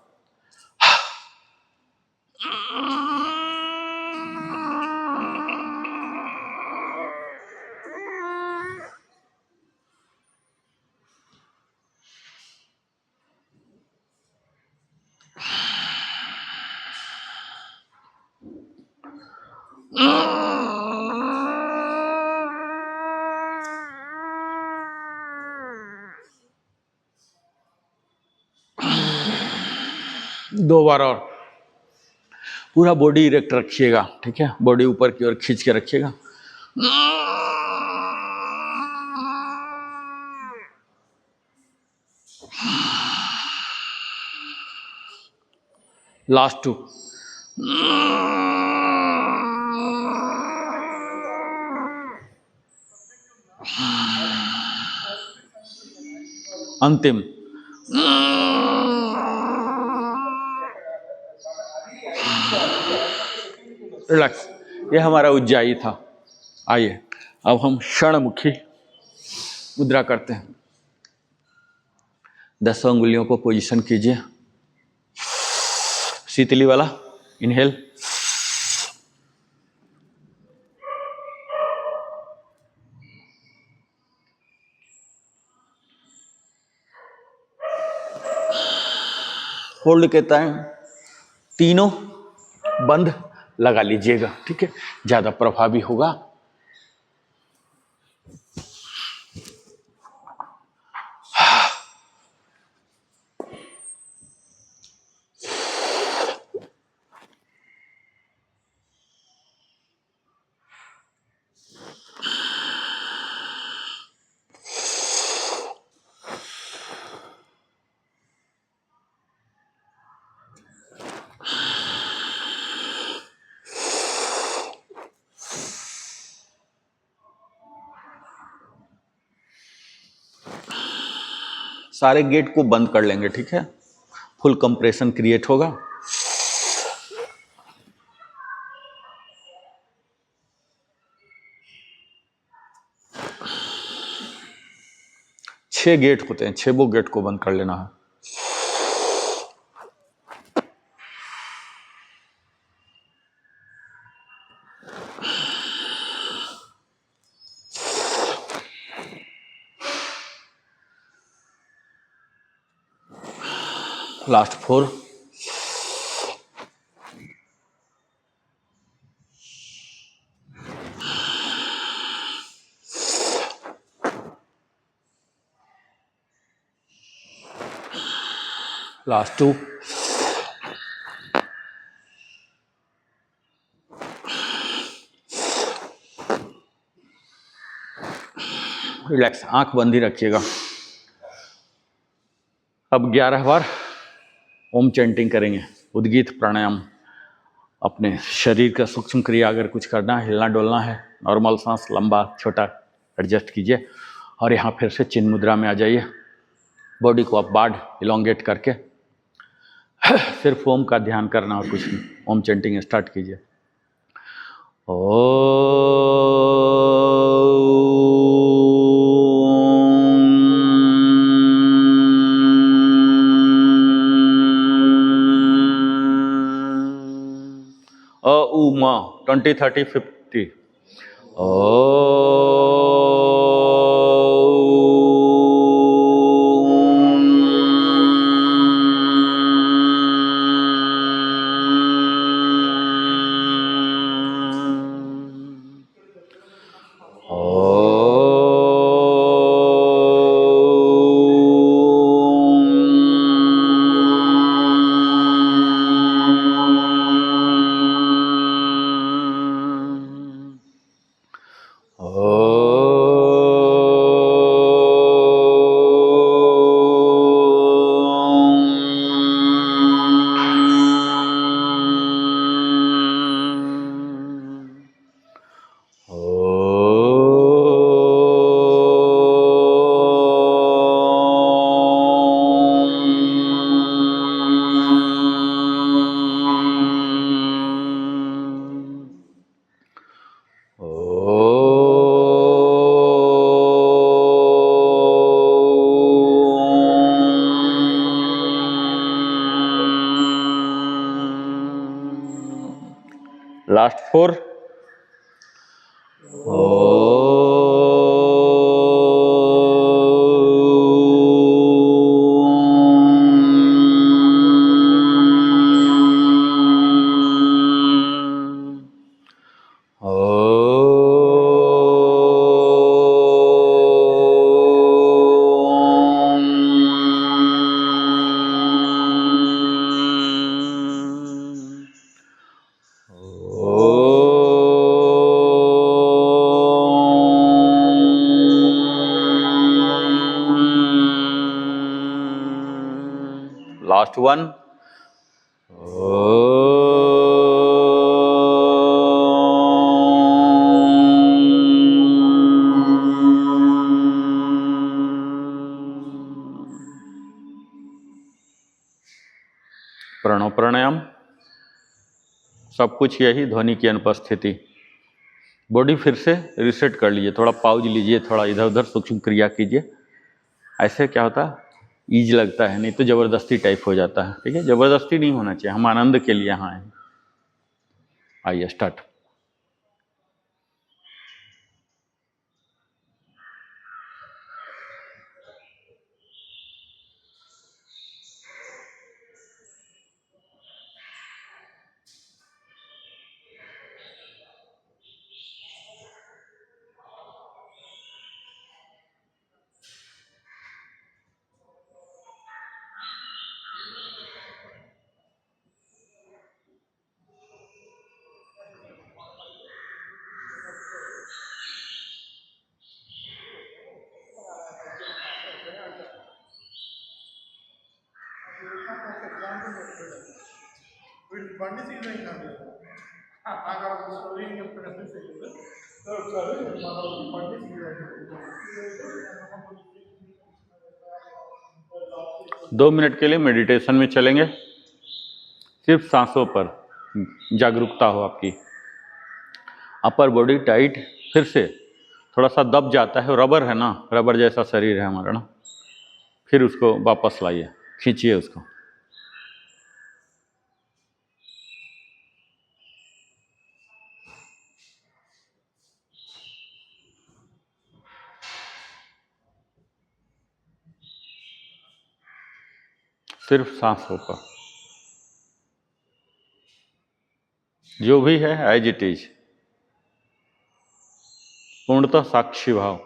दो बार और। पूरा बॉडी इरेक्ट रखिएगा। ठीक है, बॉडी ऊपर की ओर खींच के रखिएगा। लास्ट 2। अंतिम। रिलैक्स। ये हमारा उज्जाई था। आइए अब हम क्षणमुखी मुद्रा करते हैं। 10 अंगुलियों को पोजीशन कीजिए। शीतली वाला इनहेल, होल्ड के टाइम तीनों बंद लगा लीजिएगा। ठीक है, ज्यादा प्रभावी होगा। सारे गेट को बंद कर लेंगे। ठीक है, फुल कंप्रेशन क्रिएट होगा। छह गेट होते हैं, 6 गेट को बंद कर लेना है। लास्ट 4। लास्ट 2। रिलैक्स, आंख बंद ही रखिएगा। अब 11 बार ओम चैंटिंग करेंगे। उद्गीत प्राणायाम। अपने शरीर का सूक्ष्म क्रिया अगर कुछ करना है, हिलना डोलना है, नॉर्मल सांस लंबा छोटा एडजस्ट कीजिए। और यहाँ फिर से चिन्ह मुद्रा में आ जाइए। बॉडी को आप बाढ़ इलोंगेट करके सिर्फ ओम का ध्यान करना और कुछ नहीं। ओम चैंटिंग स्टार्ट कीजिए। मा 20 30 50। लास्ट 4। लास्ट 1। प्रणव प्राणायाम, सब कुछ यही ध्वनि की अनुपस्थिति। बॉडी फिर से रिसेट कर लीजिए, थोड़ा पाउज लीजिए, थोड़ा इधर उधर सूक्ष्म क्रिया कीजिए। ऐसे क्या होता है, ईज लगता है, नहीं तो ज़बरदस्ती टाइप हो जाता है। ठीक है, ज़बरदस्ती नहीं होना चाहिए, हम आनंद के लिए यहाँ हैं। आइए स्टार्ट। दो मिनट के लिए मेडिटेशन में चलेंगे, सिर्फ सांसों पर जागरूकता हो आपकी। अपर बॉडी टाइट, फिर से थोड़ा सा दब जाता है, रबर है ना, रबर जैसा शरीर है हमारा ना, फिर उसको वापस लाइए, खींचिए उसको। सिर्फ सांसों पर, जो भी है एज इट इज, पूर्णतः साक्षी भाव।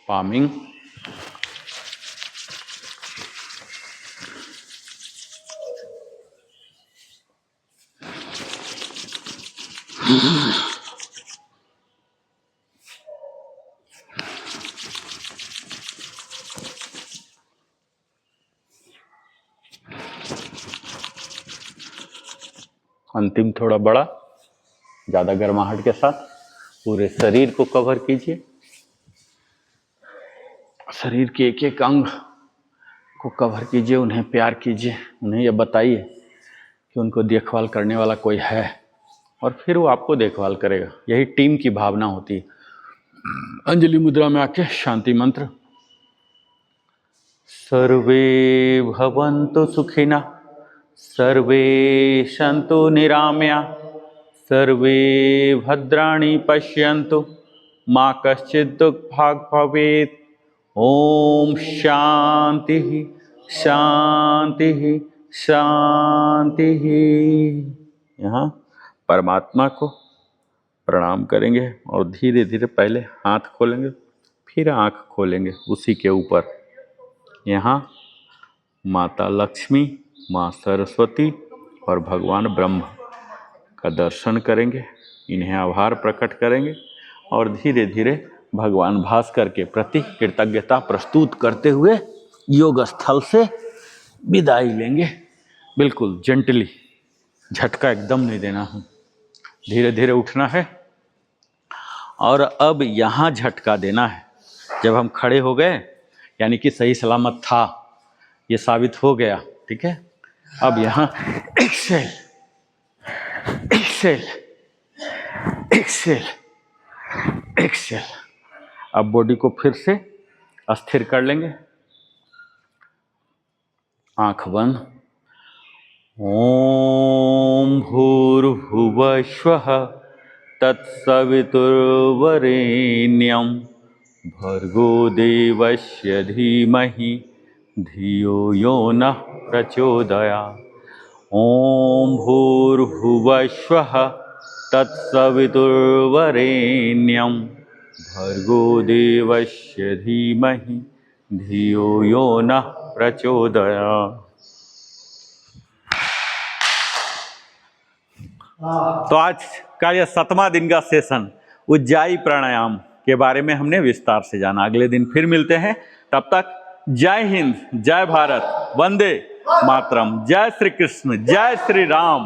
पामिंग, अंतिम थोड़ा बड़ा, ज़्यादा गर्माहट के साथ पूरे शरीर को कवर कीजिए। शरीर के एक एक अंग को कवर कीजिए, उन्हें प्यार कीजिए, उन्हें यह बताइए कि उनको देखभाल करने वाला कोई है और फिर वो आपको देखभाल करेगा। यही टीम की भावना होती है। अंजलि मुद्रा में आके शांति मंत्र, सर्वे भवन्तु सुखिनः, सर्वे सन्तु निरामया, सर्वे भद्राणि पश्यन्तु, मा कश्चित् दुःखभाग् भवेत्। ओम शांति शांति शांति। यहाँ परमात्मा को प्रणाम करेंगे और धीरे धीरे पहले हाथ खोलेंगे, फिर आँख खोलेंगे। उसी के ऊपर यहाँ माता लक्ष्मी, माँ सरस्वती और भगवान ब्रह्मा का दर्शन करेंगे, इन्हें आभार प्रकट करेंगे और धीरे धीरे भगवान भास्कर के प्रति कृतज्ञता प्रस्तुत करते हुए योग स्थल से विदाई लेंगे। बिल्कुल जेंटली, झटका एकदम नहीं देना है, धीरे धीरे उठना है। और अब यहाँ झटका देना है। जब हम खड़े हो गए यानी कि सही सलामत था, ये साबित हो गया, ठीक है। अब यहाँ एक्सेल एक्सेल एक्सेल एक्सेल। अब बॉडी को फिर से अस्थिर कर लेंगे, आंख बंद। ओम भूर्भुवः स्वः तत्सवितुर्वरेण्यं भर्गो देवस्य धीमहि धियो यो नः प्रचोदयात्। ओम भूर्भुवः स्वः तत्सवितुर्वरेण्यं भर्गो देवस्य धीमहि धियो यो नः प्रचोदयात्। तो आज का यह 7वां दिन का सेशन उज्जाई प्राणायाम के बारे में हमने विस्तार से जाना। अगले दिन फिर मिलते हैं, तब तक जय हिंद, जय भारत, वंदे मातरम, जय श्री कृष्ण, जय श्री राम।